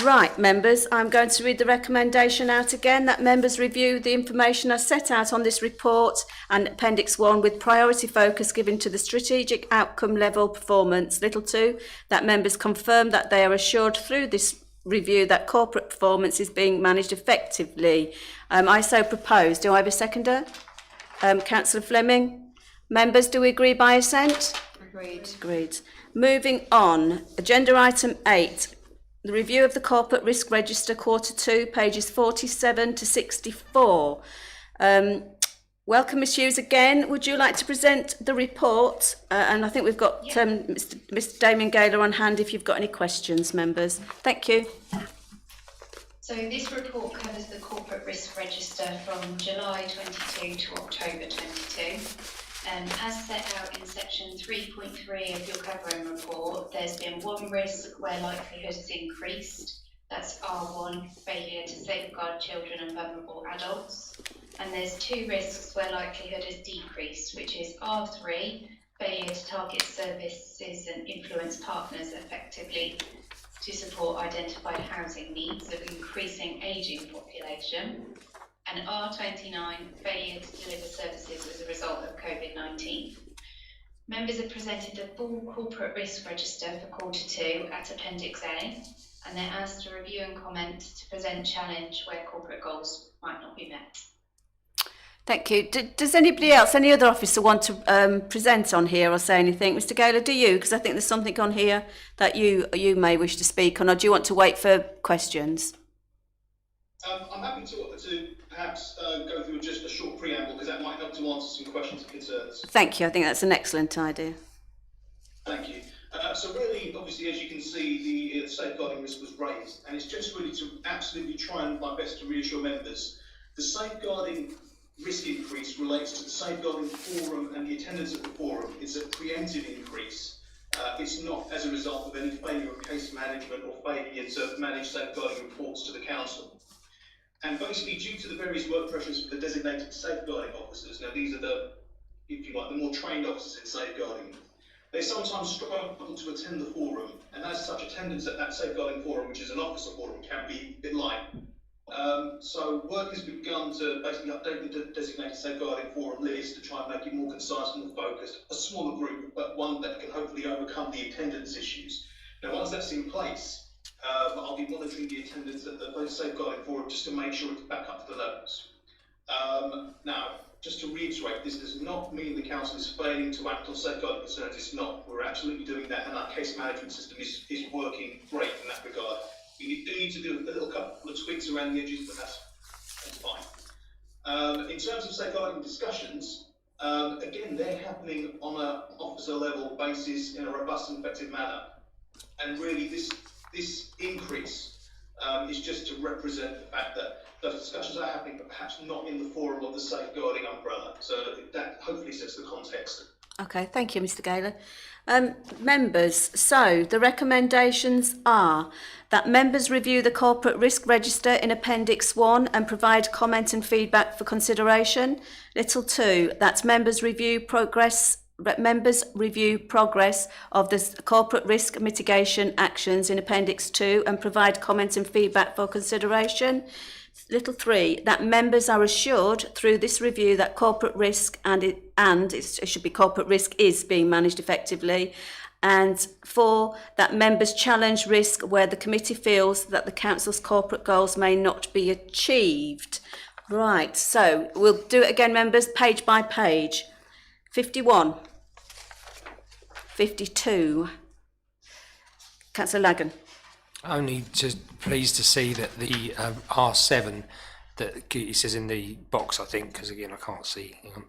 Right, members, I'm going to read the recommendation out again, that members review the information as set out on this report and Appendix 1 with priority focus given to the strategic outcome level performance. Little 2, that members confirm that they are assured through this review that corporate performance is being managed effectively. I so propose. Do I have a seconder? Councillor Fleming. Members, do we agree by assent? Agreed. Moving on. Agenda item 8. The review of the corporate risk register, quarter 2, pages 47 to 64. Welcome, Ms Hughes, again. Would you like to present the report? And I think we've got Mr Damien Gaylor on hand if you've got any questions, members. Thank you. So this report covers the corporate risk register from July 22 to October 22. As set out in section 3.3 of your covering report, there's been one risk where likelihood has increased. That's R1, failure to safeguard children and vulnerable adults. And there's 2 risks where likelihood has decreased, which is R3, failure to target services and influence partners effectively to support identified housing needs of increasing ageing population, and R29, failure to deliver services as a result of COVID-19. Members have presented the full corporate risk register for quarter 2 at Appendix A, and they're asked to review and comment to present challenge where corporate goals might not be met. Thank you. Does anybody else, any other officer want to present on here or say anything? Mr Gaylor, do you? Because I think there's something on here that you may wish to speak on, or do you want to wait for questions? I'm happy to perhaps go through just a short preamble, because that might help to answer some questions and concerns. Thank you. I think that's an excellent idea. Thank you. So really, obviously, as you can see, the safeguarding risk was raised, and it's just really to absolutely try and my best to reassure members. The safeguarding risk increase relates to the safeguarding forum and the attendance at the forum. It's a preemptive increase. It's not as a result of any failure of case management or failure to manage safeguarding reports to the council. And basically, due to the various work pressures for the designated safeguarding officers, now these are the, if you like, the more trained officers in safeguarding, they sometimes struggle to attend the forum, and as such, attendance at that safeguarding forum, which is an officer forum, can be a bit light. So work has begun to basically update the designated safeguarding forum list to try and make it more concise and more focused, a smaller group, but one that can hopefully overcome the attendance issues. Now, once that's in place, I'll be monitoring the attendance at the safeguarding forum just to make sure it's back up to the levels. Now, just to reiterate, this does not mean the council is failing to act on safeguarding concerns. It's not. We're absolutely doing that, and our case management system is working great in that regard. We do need to do a little couple of tweaks around the edges, but that's fine. In terms of safeguarding discussions, again, they're happening on an officer level basis in a robust and effective manner. And really, this increase is just to represent the fact that those discussions are happening, but perhaps not in the forum of the safeguarding umbrella. So that hopefully sets the context. Okay, thank you, Mr Gaylor. Members, so the recommendations are that members review the corporate risk register in Appendix 1 and provide comment and feedback for consideration. Little 2, that members review progress of the corporate risk mitigation actions in Appendix 2 and provide comment and feedback for consideration. Little 3, that members are assured through this review that corporate risk it should be corporate risk is being managed effectively. And 4, that members challenge risk where the committee feels that the council's corporate goals may not be achieved. Right, so we'll do it again, members, page by page. 51. 52. Councillor Lagan. Only just pleased to see that the R7 that it says in the box, I think, because again I can't see. Hang on.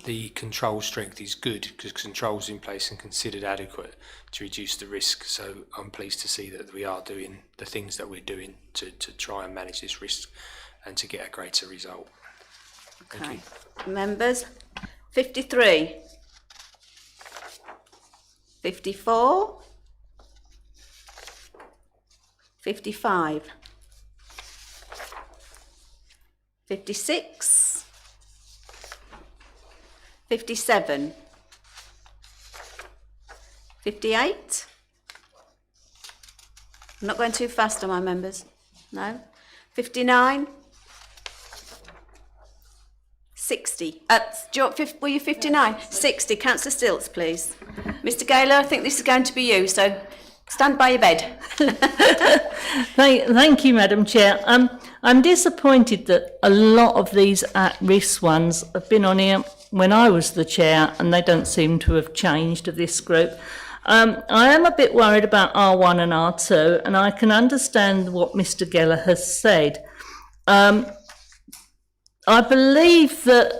The control strength is good because controls in place and considered adequate to reduce the risk. So I'm pleased to see that we are doing the things that we're doing to try and manage this risk and to get a greater result. Thank you. Members, 53. 54. 55. 56. 57. 58. I'm not going too fast, am I, members? No. 59. 60. Were you 59? 60. Councillor Stilts, please. Mr. Gaylor, I think this is going to be you, so stand by your bed. Thank you, Madam Chair. I'm disappointed that a lot of these at-risk ones have been on here when I was the chair and they don't seem to have changed of this group. I am a bit worried about R1 and R2, and I can understand what Mr. Geller has said. I believe that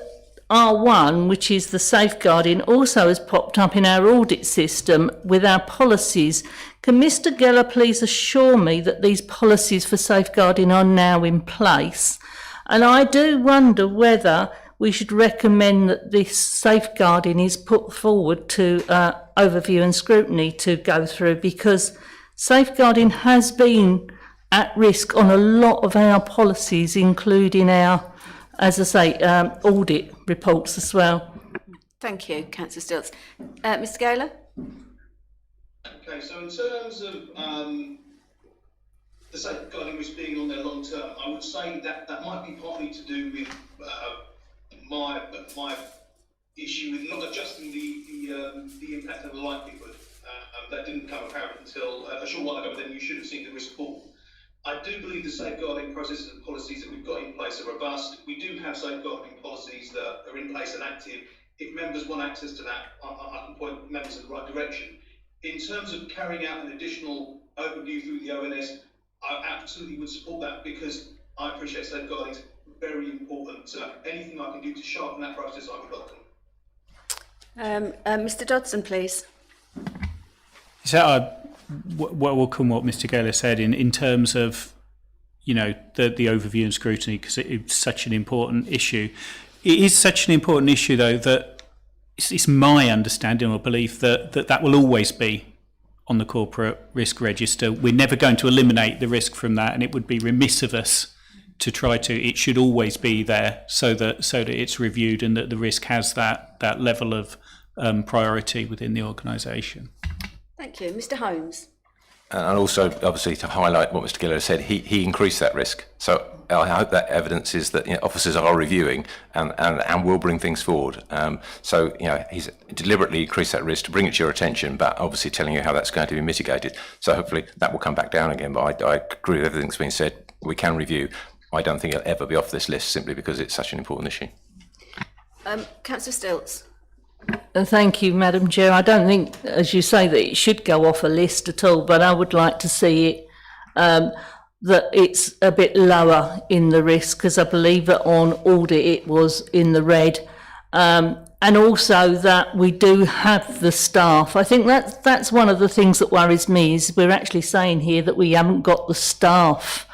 R1, which is the safeguarding, also has popped up in our audit system with our policies. Can Mr. Geller please assure me that these policies for safeguarding are now in place? And I do wonder whether we should recommend that this safeguarding is put forward to overview and scrutiny to go through, because safeguarding has been at risk on a lot of our policies, including our, as I say, audit reports as well. Thank you, Councillor Stilts. Mr. Gaylor? Okay, so in terms of the safeguarding risk being on there long term, I would say that that might be partly to do with my issue with not adjusting the impact and the likelihood. That didn't become apparent until a short while ago, but then you should have seen the risk fall. I do believe the safeguarding processes and policies that we've got in place are robust. We do have safeguarding policies that are in place and active. If members want access to that, I can point members in the right direction. In terms of carrying out an additional overview through the ONS, I absolutely would support that, because I appreciate safeguarding is very important. So anything I can do to sharpen that process, I would welcome. Mr. Dodson, please. So welcome what Mr. Geller said in terms of, you know, the overview and scrutiny, because it's such an important issue. It is such an important issue, though, that it's my understanding or belief that will always be on the corporate risk register. We're never going to eliminate the risk from that, and it would be remiss of us to try to. It should always be there so that it's reviewed and that the risk has that level of priority within the organisation. Thank you. Mr. Holmes. And also, obviously, to highlight what Mr. Giller said, he increased that risk. So I hope that evidence is that, you know, officers are reviewing and will bring things forward. So, you know, he's deliberately increased that risk to bring it to your attention, but obviously telling you how that's going to be mitigated. So hopefully that will come back down again. But I agree with everything that's been said. We can review. I don't think it'll ever be off this list simply because it's such an important issue. Councillor Stilts. Thank you, Madam Chair. I don't think, as you say, that it should go off a list at all, but I would like to see it that it's a bit lower in the risk, because I believe that on audit it was in the red, and also that we do have the staff. I think that's one of the things that worries me, is we're actually saying here that we haven't got the staff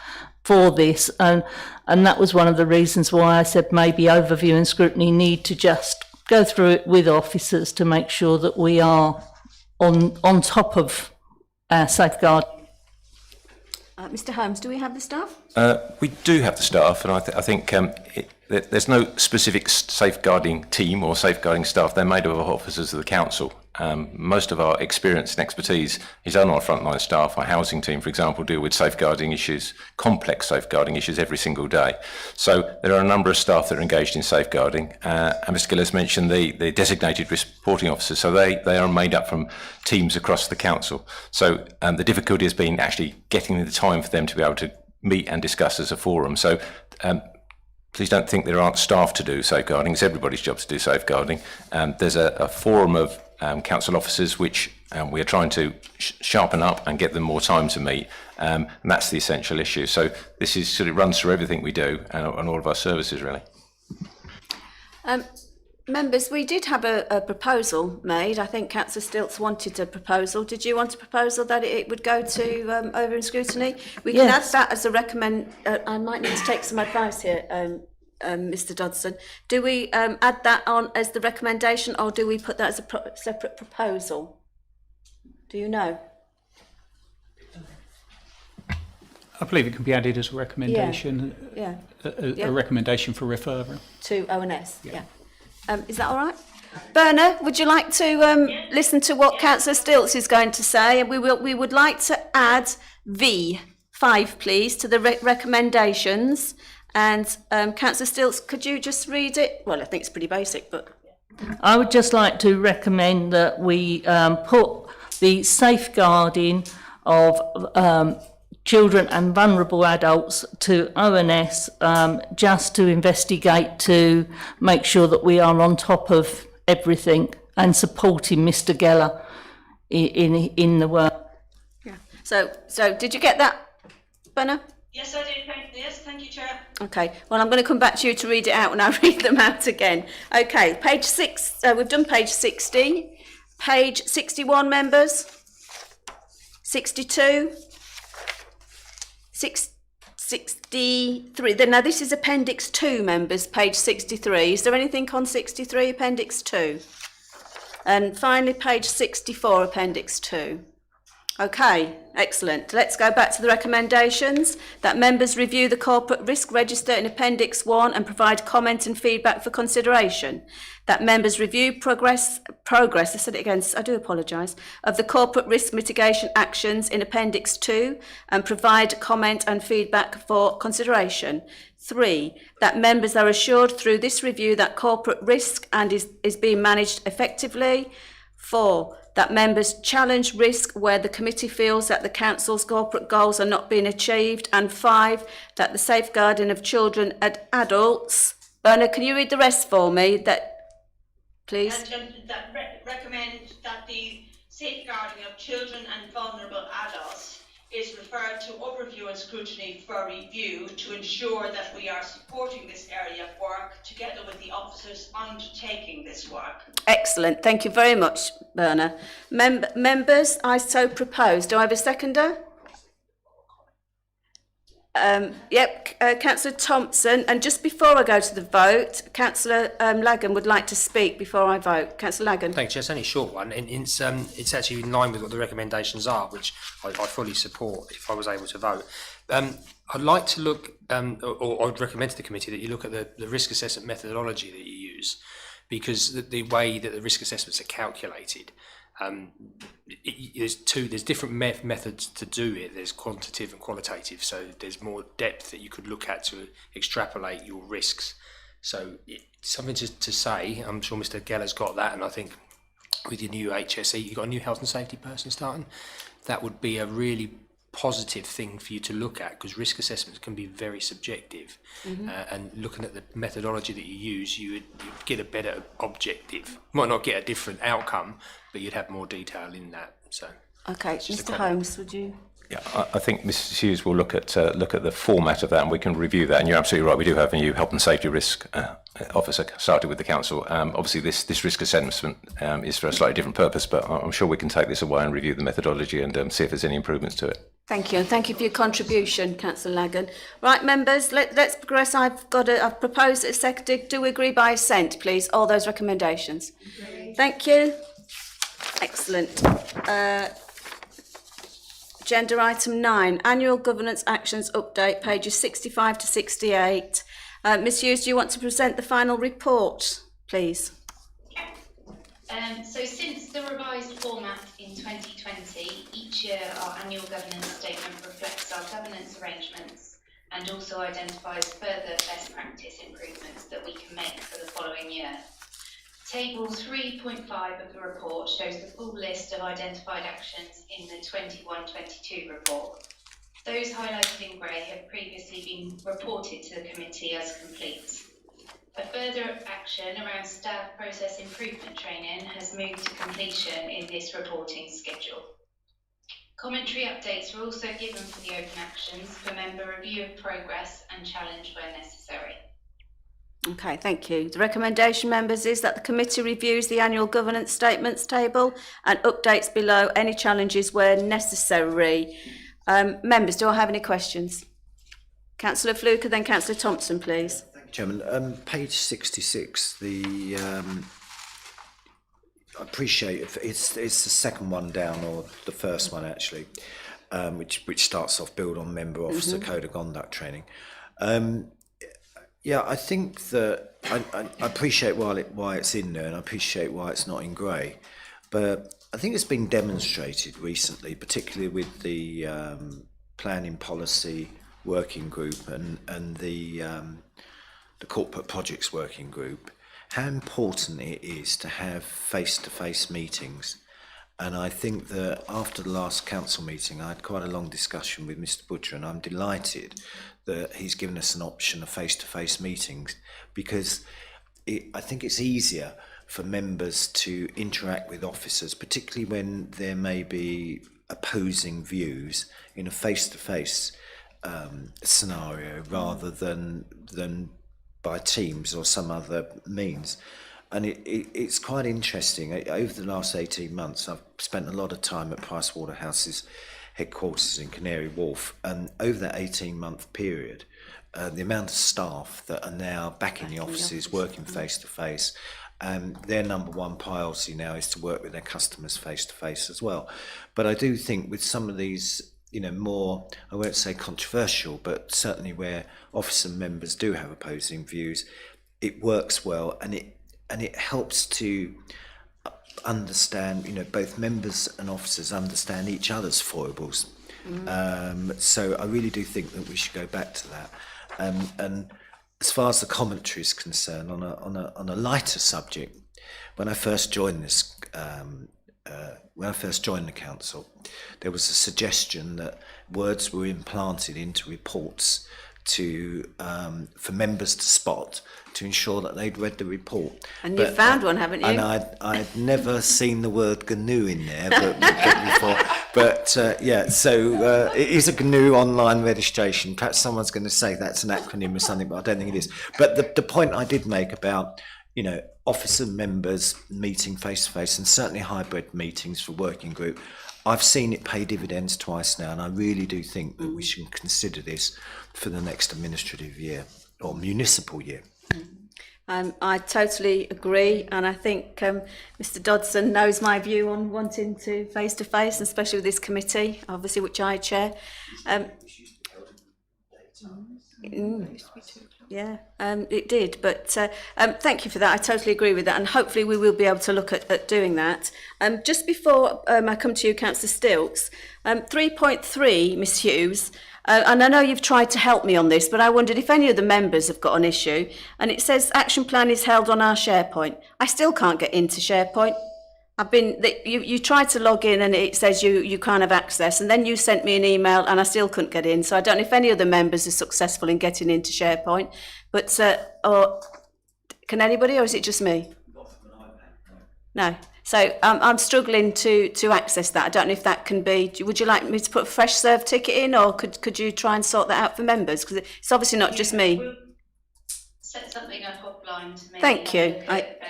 for this, and that was one of the reasons why I said maybe overview and scrutiny need to just go through it with officers to make sure that we are on top of our safeguard. Mr Holmes, do we have the staff? We do have the staff, and I think there's no specific safeguarding team or safeguarding staff. They're made up of officers of the council. Most of our experience and expertise is on our frontline staff. Our housing team, for example, deal with safeguarding issues, complex safeguarding issues every single day. So there are a number of staff that are engaged in safeguarding. And Mr Gill has mentioned the designated risk reporting officers. So they are made up from teams across the council. So the difficulty has been actually getting the time for them to be able to meet and discuss as a forum. So please don't think there aren't staff to do safeguarding. It's everybody's job to do safeguarding. There's a forum of council officers which we are trying to sharpen up and get them more time to meet. And that's the essential issue. So this is sort of runs through everything we do and all of our services, really. Members, we did have a proposal made. I think Councillor Stilts wanted a proposal. Did you want a proposal that it would go to over in scrutiny? We can add that as a recommend. I might need to take some advice here, Mr Dodson. Do we add that on as the recommendation, or do we put that as a separate proposal? Do you know? I believe it can be added as a recommendation. Yeah. A recommendation for referral. To ONS, yeah. Is that all right? Berna, would you like to listen to what Councillor Stilts is going to say? And we would like to add V5, please, to the recommendations. And Councillor Stilts, could you just read it? Well, I think it's pretty basic, but... I would just like to recommend that we put the safeguarding of children and vulnerable adults to ONS just to investigate, to make sure that we are on top of everything and supporting Mr Geller in the work. Yeah. So did you get that, Benna? Yes, I did. Thank you, Chair. Okay. Well, I'm going to come back to you to read it out, and I'll read them out again. Okay. Page 6. We've done page 60. Page 61, members. 62. 63. Now, this is Appendix 2, members, page 63. Is there anything on 63, Appendix 2? And finally, page 64, Appendix 2. Okay, excellent. Let's go back to the recommendations. That members review the corporate risk register in Appendix 1 and provide comment and feedback for consideration. That members review progress, I said it again, I do apologise, of the corporate risk mitigation actions in Appendix 2 and provide comment and feedback for consideration. 3, that members are assured through this review that corporate risk and is being managed effectively. 4, that members challenge risk where the committee feels that the council's corporate goals are not being achieved. And 5, that the safeguarding of children and adults. Berna, can you read the rest for me? Please. And that recommend that the safeguarding of children and vulnerable adults is referred to overview and scrutiny for review to ensure that we are supporting this area of work together with the officers undertaking this work. Excellent. Thank you very much, Berna. Members, I so propose. Do I have a seconder? Councillor Thompson. And just before I go to the vote, Councillor Lagan would like to speak before I vote. Councillor Lagan. Thanks, it's only a short one. And it's actually in line with what the recommendations are, which I fully support if I was able to vote. I'd like to look, or I'd recommend to the committee that you look at the risk assessment methodology that you use, because the way that the risk assessments are calculated, there's different methods to do it. There's quantitative and qualitative, so there's more depth that you could look at to extrapolate your risks. So something to say. I'm sure Mr. Geller's got that, and I think with your new HSE, you've got a new health and safety person starting. That would be a really positive thing for you to look at, because risk assessments can be very subjective. And looking at the methodology that you use, you'd get a better objective. Might not get a different outcome, but you'd have more detail in that. So okay, Mr. Holmes, would you? Yeah, I think Mrs. Hughes will look at the format of that, and we can review that. And you're absolutely right. We do have a new health and safety risk officer started with the council. Obviously, this risk assessment is for a slightly different purpose, but I'm sure we can take this away and review the methodology and see if there's any improvements to it. Thank you, and thank you for your contribution, Councillor Lagan. Right, members, let's progress. I've proposed it, seconded. Do we agree by assent, please? All those recommendations. Thank you. Excellent. Agenda item 9, annual governance actions update, pages 65 to 68. Ms Hughes, do you want to present the final report, please? So since the revised format in 2020, each year our annual governance statement reflects our governance arrangements and also identifies further best practice improvements that we can make for the following year. Table 3.5 of the report shows the full list of identified actions in the 21-22 report. Those highlighted in grey have previously been reported to the committee as complete. A further action around staff process improvement training has moved to completion in this reporting schedule. Commentary updates are also given for the open actions for member review of progress and challenge where necessary. Okay, thank you. The recommendation, members, is that the committee reviews the annual governance statements table and updates below any challenges where necessary. Members, do I have any questions? Councillor Fluker, then Councillor Thompson, please. Chairman, page 66, I appreciate it's the second one down, or the first one actually, which starts off build on member officer code of conduct training. Yeah, I think that I appreciate why it's in there, and I appreciate why it's not in grey, but I think it's been demonstrated recently, particularly with the planning policy working group and the corporate projects working group, how important it is to have face-to-face meetings. And I think that after the last council meeting, I had quite a long discussion with Mr. Butcher, and I'm delighted that he's given us an option of face-to-face meetings, because I think it's easier for members to interact with officers, particularly when there may be opposing views in a face-to-face scenario rather than by Teams or some other means. And it's quite interesting. Over the last 18 months, I've spent a lot of time at Price-Waterhouse's headquarters in Canary Wharf, and over that 18-month period, the amount of staff that are now back in the offices working face-to-face, their number one priority now is to work with their customers face-to-face as well. But I do think with some of these, more, I won't say controversial, but certainly where officer members do have opposing views, it works well, and it helps to understand, both members and officers understand each other's foibles. So I really do think that we should go back to that. And as far as the commentary is concerned, on a lighter subject, when I first joined this, when I first joined the council, there was a suggestion that words were implanted into reports for members to spot, to ensure that they'd read the report. And you found one, haven't you? And I'd never seen the word GNU in there before. But yeah, so it is a GNU online registration. Perhaps someone's going to say that's an acronym or something, but I don't think it is. But the point I did make about, officer members meeting face to face, and certainly hybrid meetings for working group, I've seen it pay dividends twice now, and I really do think that we should consider this for the next administrative year or municipal year. I totally agree, and I think Mr. Dodson knows my view on wanting to face-to-face, especially with this committee, obviously, which I chair. Yeah, it did, but thank you for that. I totally agree with that, and hopefully we will be able to look at doing that. Just before I come to you, Councillor Stilts, 3.3, Ms Hughes, and I know you've tried to help me on this, but I wondered if any of the members have got an issue, and it says action plan is held on our SharePoint. I still can't get into SharePoint. You tried to log in and it says you can't have access, and then you sent me an email and I still couldn't get in. So I don't know if any of the members are successful in getting into SharePoint, but or can anybody, or is it just me? No. So I'm struggling to access that. I don't know if that can be. Would you like me to put a fresh serve ticket in, or could you try and sort that out for members? Because it's obviously not just me. We'll set something up offline to maybe Thank you. look at,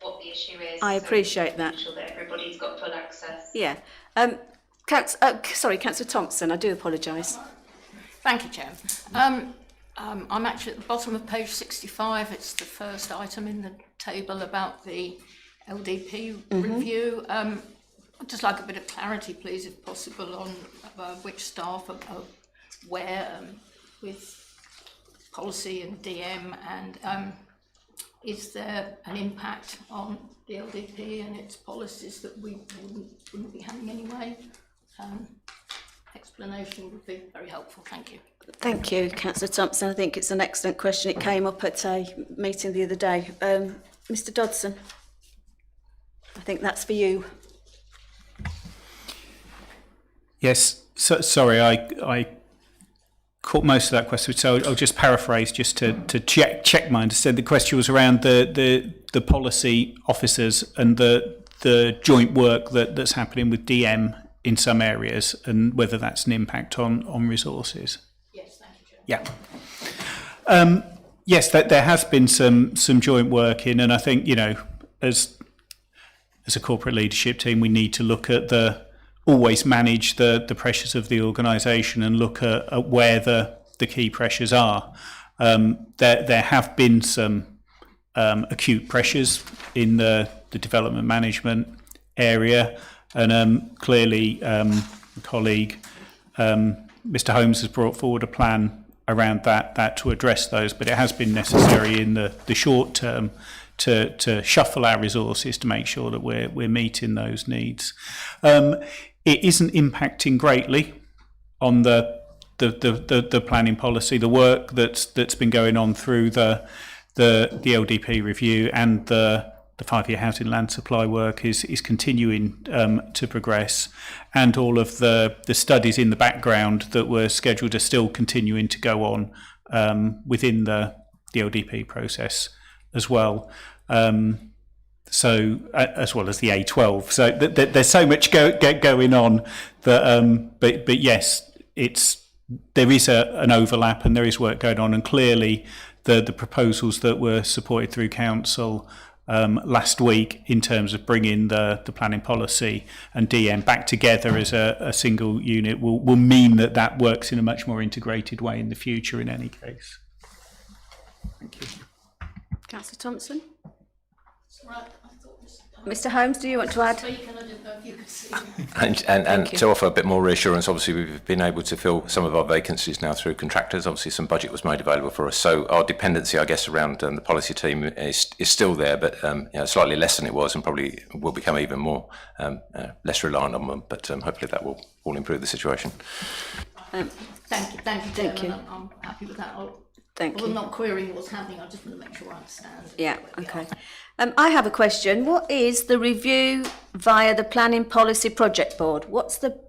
what the issue is. I appreciate that. Make sure that everybody's got full access. Yeah. Sorry, Councillor Thompson, I do apologise. Thank you, Chair. I'm actually at the bottom of page 65. It's the first item in the table about the LDP review. I'd just like a bit of clarity, please, if possible, on which staff are where with policy and DM, and is there an impact on the LDP and its policies that we wouldn't be having anyway? Explanation would be very helpful. Thank you. Thank you, Councillor Thompson. I think it's an excellent question. It came up at a meeting the other day. Mr Dodson, I think that's for you. Yes, so, sorry, I caught most of that question, so I'll just paraphrase just to check my understanding. The question was around the policy officers and the joint work that's happening with DM in some areas, and whether that's an impact on resources. Yes, thank you, Chair. Yeah. Yes, there has been some joint work in, and I think, you know, as a corporate leadership team, we need to look at always manage the pressures of the organisation and look at where the key pressures are. There have been some acute pressures in the development management area, and clearly my colleague Mr Holmes has brought forward a plan around that to address those, but it has been necessary in the short term to shuffle our resources to make sure that we're meeting those needs. It isn't impacting greatly on the planning policy. The work that's been going on through the LDP review and the 5-year housing land supply work is continuing to progress, and all of the studies in the background that were scheduled are still continuing to go on within the LDP process as well. So as well as the A12. So there's so much going on that, but yes, there is an overlap and there is work going on, and clearly the proposals that were supported through council last week in terms of bringing the planning policy and DM back together as a single unit will mean that works in a much more integrated way in the future in any case. Thank you. Councillor Thompson? Right. Mr Holmes, do you want to add? And to offer a bit more reassurance, obviously we've been able to fill some of our vacancies now through contractors. Obviously some budget was made available for us, so our dependency, I guess, around the policy team is still there, but you know, slightly less than it was, and probably will become even more less reliant on them. But hopefully that will improve the situation. Thank you. I'm happy with that. Thank you. I'm not querying what's happening. I just want to make sure I understand. Yeah. Okay. I have a question. What is the review via the Planning Policy Project Board? What's the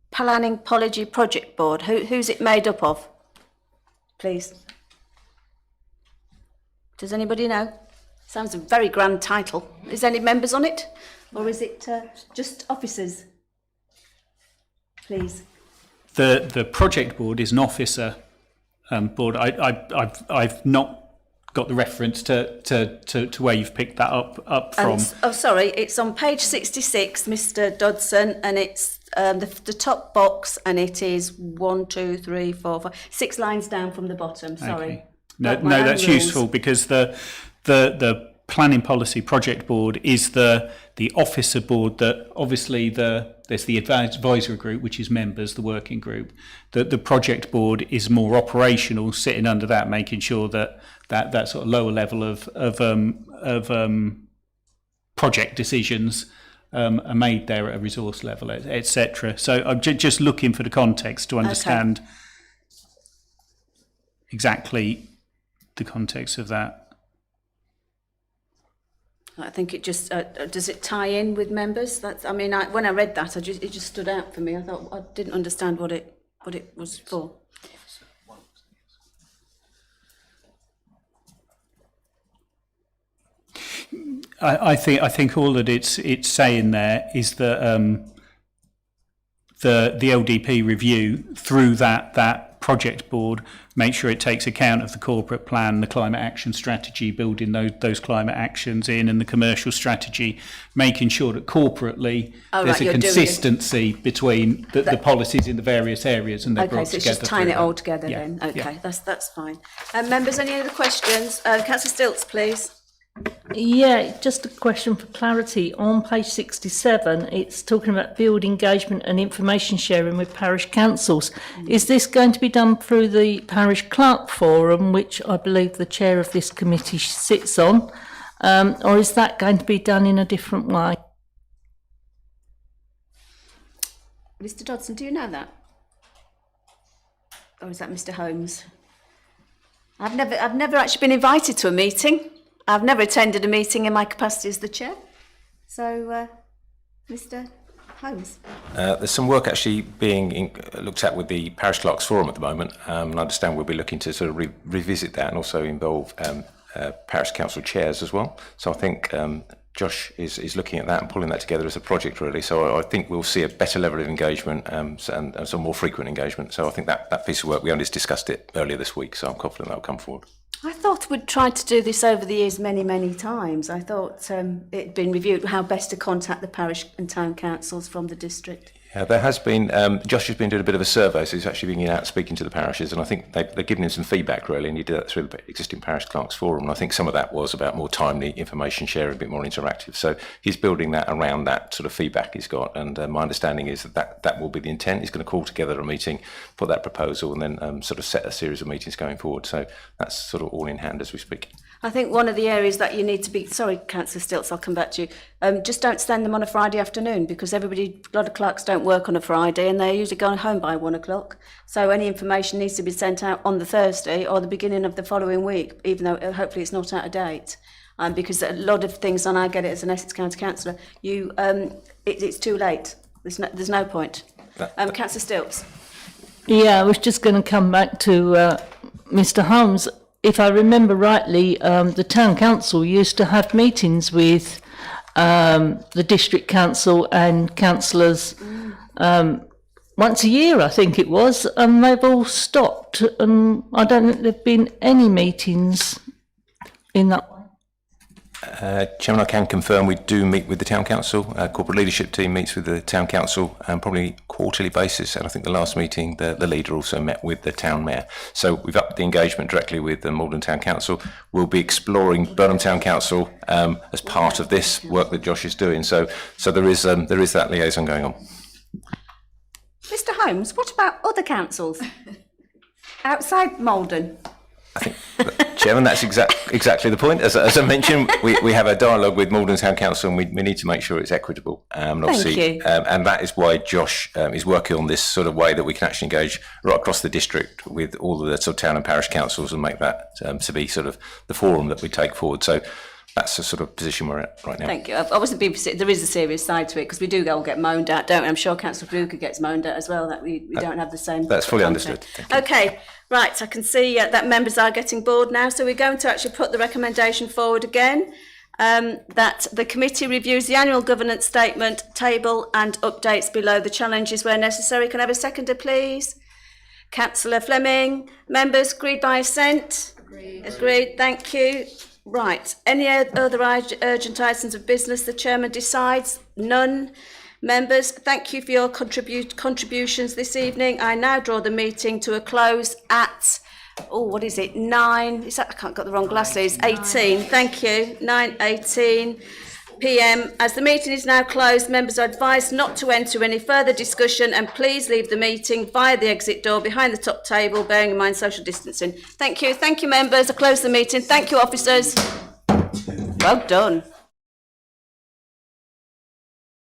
Planning Policy Project Board? Who's it made up of? Please. Does anybody know? Sounds a very grand title. Is there any members on it, or is it just officers? Please. The project board is an officer board. I've not got the reference to where you've picked that up from. Sorry, it's on page 66, Mr Dodson, and it's the top box, and it is 1, 2, 3, 4, 5, 6 lines down from the bottom. Sorry. Okay. No, that's useful, because the planning policy project board is the officer board that obviously there's the advisory group, which is members, the working group. The project board is more operational, sitting under that, making sure that sort of lower level of project decisions are made there at a resource level, etc. So I'm just looking for the context to understand exactly the context of that. I think it just does it tie in with members? When I read that, it just stood out for me. I thought I didn't understand what it was for. I think all that it's saying there is that the LDP review through that project board, make sure it takes account of the corporate plan, the climate action strategy, building those climate actions in, and the commercial strategy, making sure that corporately there's a consistency between the policies in the various areas, and they're brought together. Okay, so it's just tying it all together then. Okay, that's fine. Members, any other questions? Councillor Stilts, please. Yeah, just a question for clarity. On page 67, it's talking about field engagement and information sharing with parish councils. Is this going to be done through the Parish Clerk Forum, which I believe the chair of this committee sits on, or is that going to be done in a different way? Mr Dodson, do you know that? Or is that Mr Holmes? I've never actually been invited to a meeting. I've never attended a meeting in my capacity as the chair. So, Mr Holmes. There's some work actually being looked at with the Parish Clerks Forum at the moment, and I understand we'll be looking to sort of revisit that and also involve Parish Council chairs as well. So I think Josh is looking at that and pulling that together as a project really. So I think we'll see a better level of engagement and some more frequent engagement. So I think that piece of work, we only discussed it earlier this week, so I'm confident that'll come forward. I thought we'd tried to do this over the years many times. I thought it'd been reviewed how best to contact the parish and town councils from the district. Yeah, there has been, Josh has been doing a bit of a survey, so he's actually been out speaking to the parishes, and I think they've given him some feedback really, and he did that through the existing Parish Clerks Forum, and I think some of that was about more timely information sharing, a bit more interactive. So he's building that around that sort of feedback he's got, and my understanding is that will be the intent. He's going to call together a meeting, put that proposal, and then sort of set a series of meetings going forward. So that's sort of all in hand as we speak. I think one of the areas that you need to be, sorry, Councillor Stilts, I'll come back to you, just don't send them on a Friday afternoon because a lot of clerks don't work on a Friday and they're usually going home by 1 o'clock. So any information needs to be sent out on the Thursday or the beginning of the following week, even though hopefully it's not out of date. Because a lot of things, and I get it as an Essex County Councillor, it's too late. There's no point. Councillor Stilts. Yeah, I was just going to come back to Mr Holmes. If I remember rightly, the town council used to have meetings with the district council and councillors once a year, I think it was, and they've all stopped. And I don't think there've been any meetings in that way. Chairman, I can confirm we do meet with the town council. Corporate leadership team meets with the town council probably quarterly basis, and I think the last meeting the leader also met with the town mayor. So we've upped the engagement directly with the Malden Town Council. We'll be exploring Burnham Town Council as part of this work that Josh is doing. So there is that liaison going on. Mr Holmes, what about other councils outside Malden? I think, Chairman, that's exactly the point. As I mentioned, we have a dialogue with Malden Town Council, and we need to make sure it's equitable. And obviously, Thank you. And that is why Josh is working on this sort of way that we can actually engage right across the district with all of the sort of town and parish councils and make that to be sort of the forum that we take forward. So that's the sort of position we're at right now. Thank you. I wasn't being, there is a serious side to it because we do all get moaned at, don't we? I'm sure Councillor Blucher gets moaned at as well, that we don't have the same. That's fully content. understood. Okay, right. I can see that members are getting bored now, so we're going to actually put the recommendation forward again. That the committee reviews the annual governance statement, table and updates below the challenges where necessary. Can I have a seconder, please? Councillor Fleming. Members, agreed by assent? Agreed. Thank you. Right. Any other urgent items of business the chairman decides? None. Members, thank you for your contributions this evening. I now draw the meeting to a close at, what is it, 9, is that, I can't got the wrong glasses, 18, thank you, 9:18 p.m. As the meeting is now closed, members are advised not to enter any further discussion and please leave the meeting via the exit door behind the top table, bearing in mind social distancing. Thank you members, I close the meeting. Thank you officers. Well done.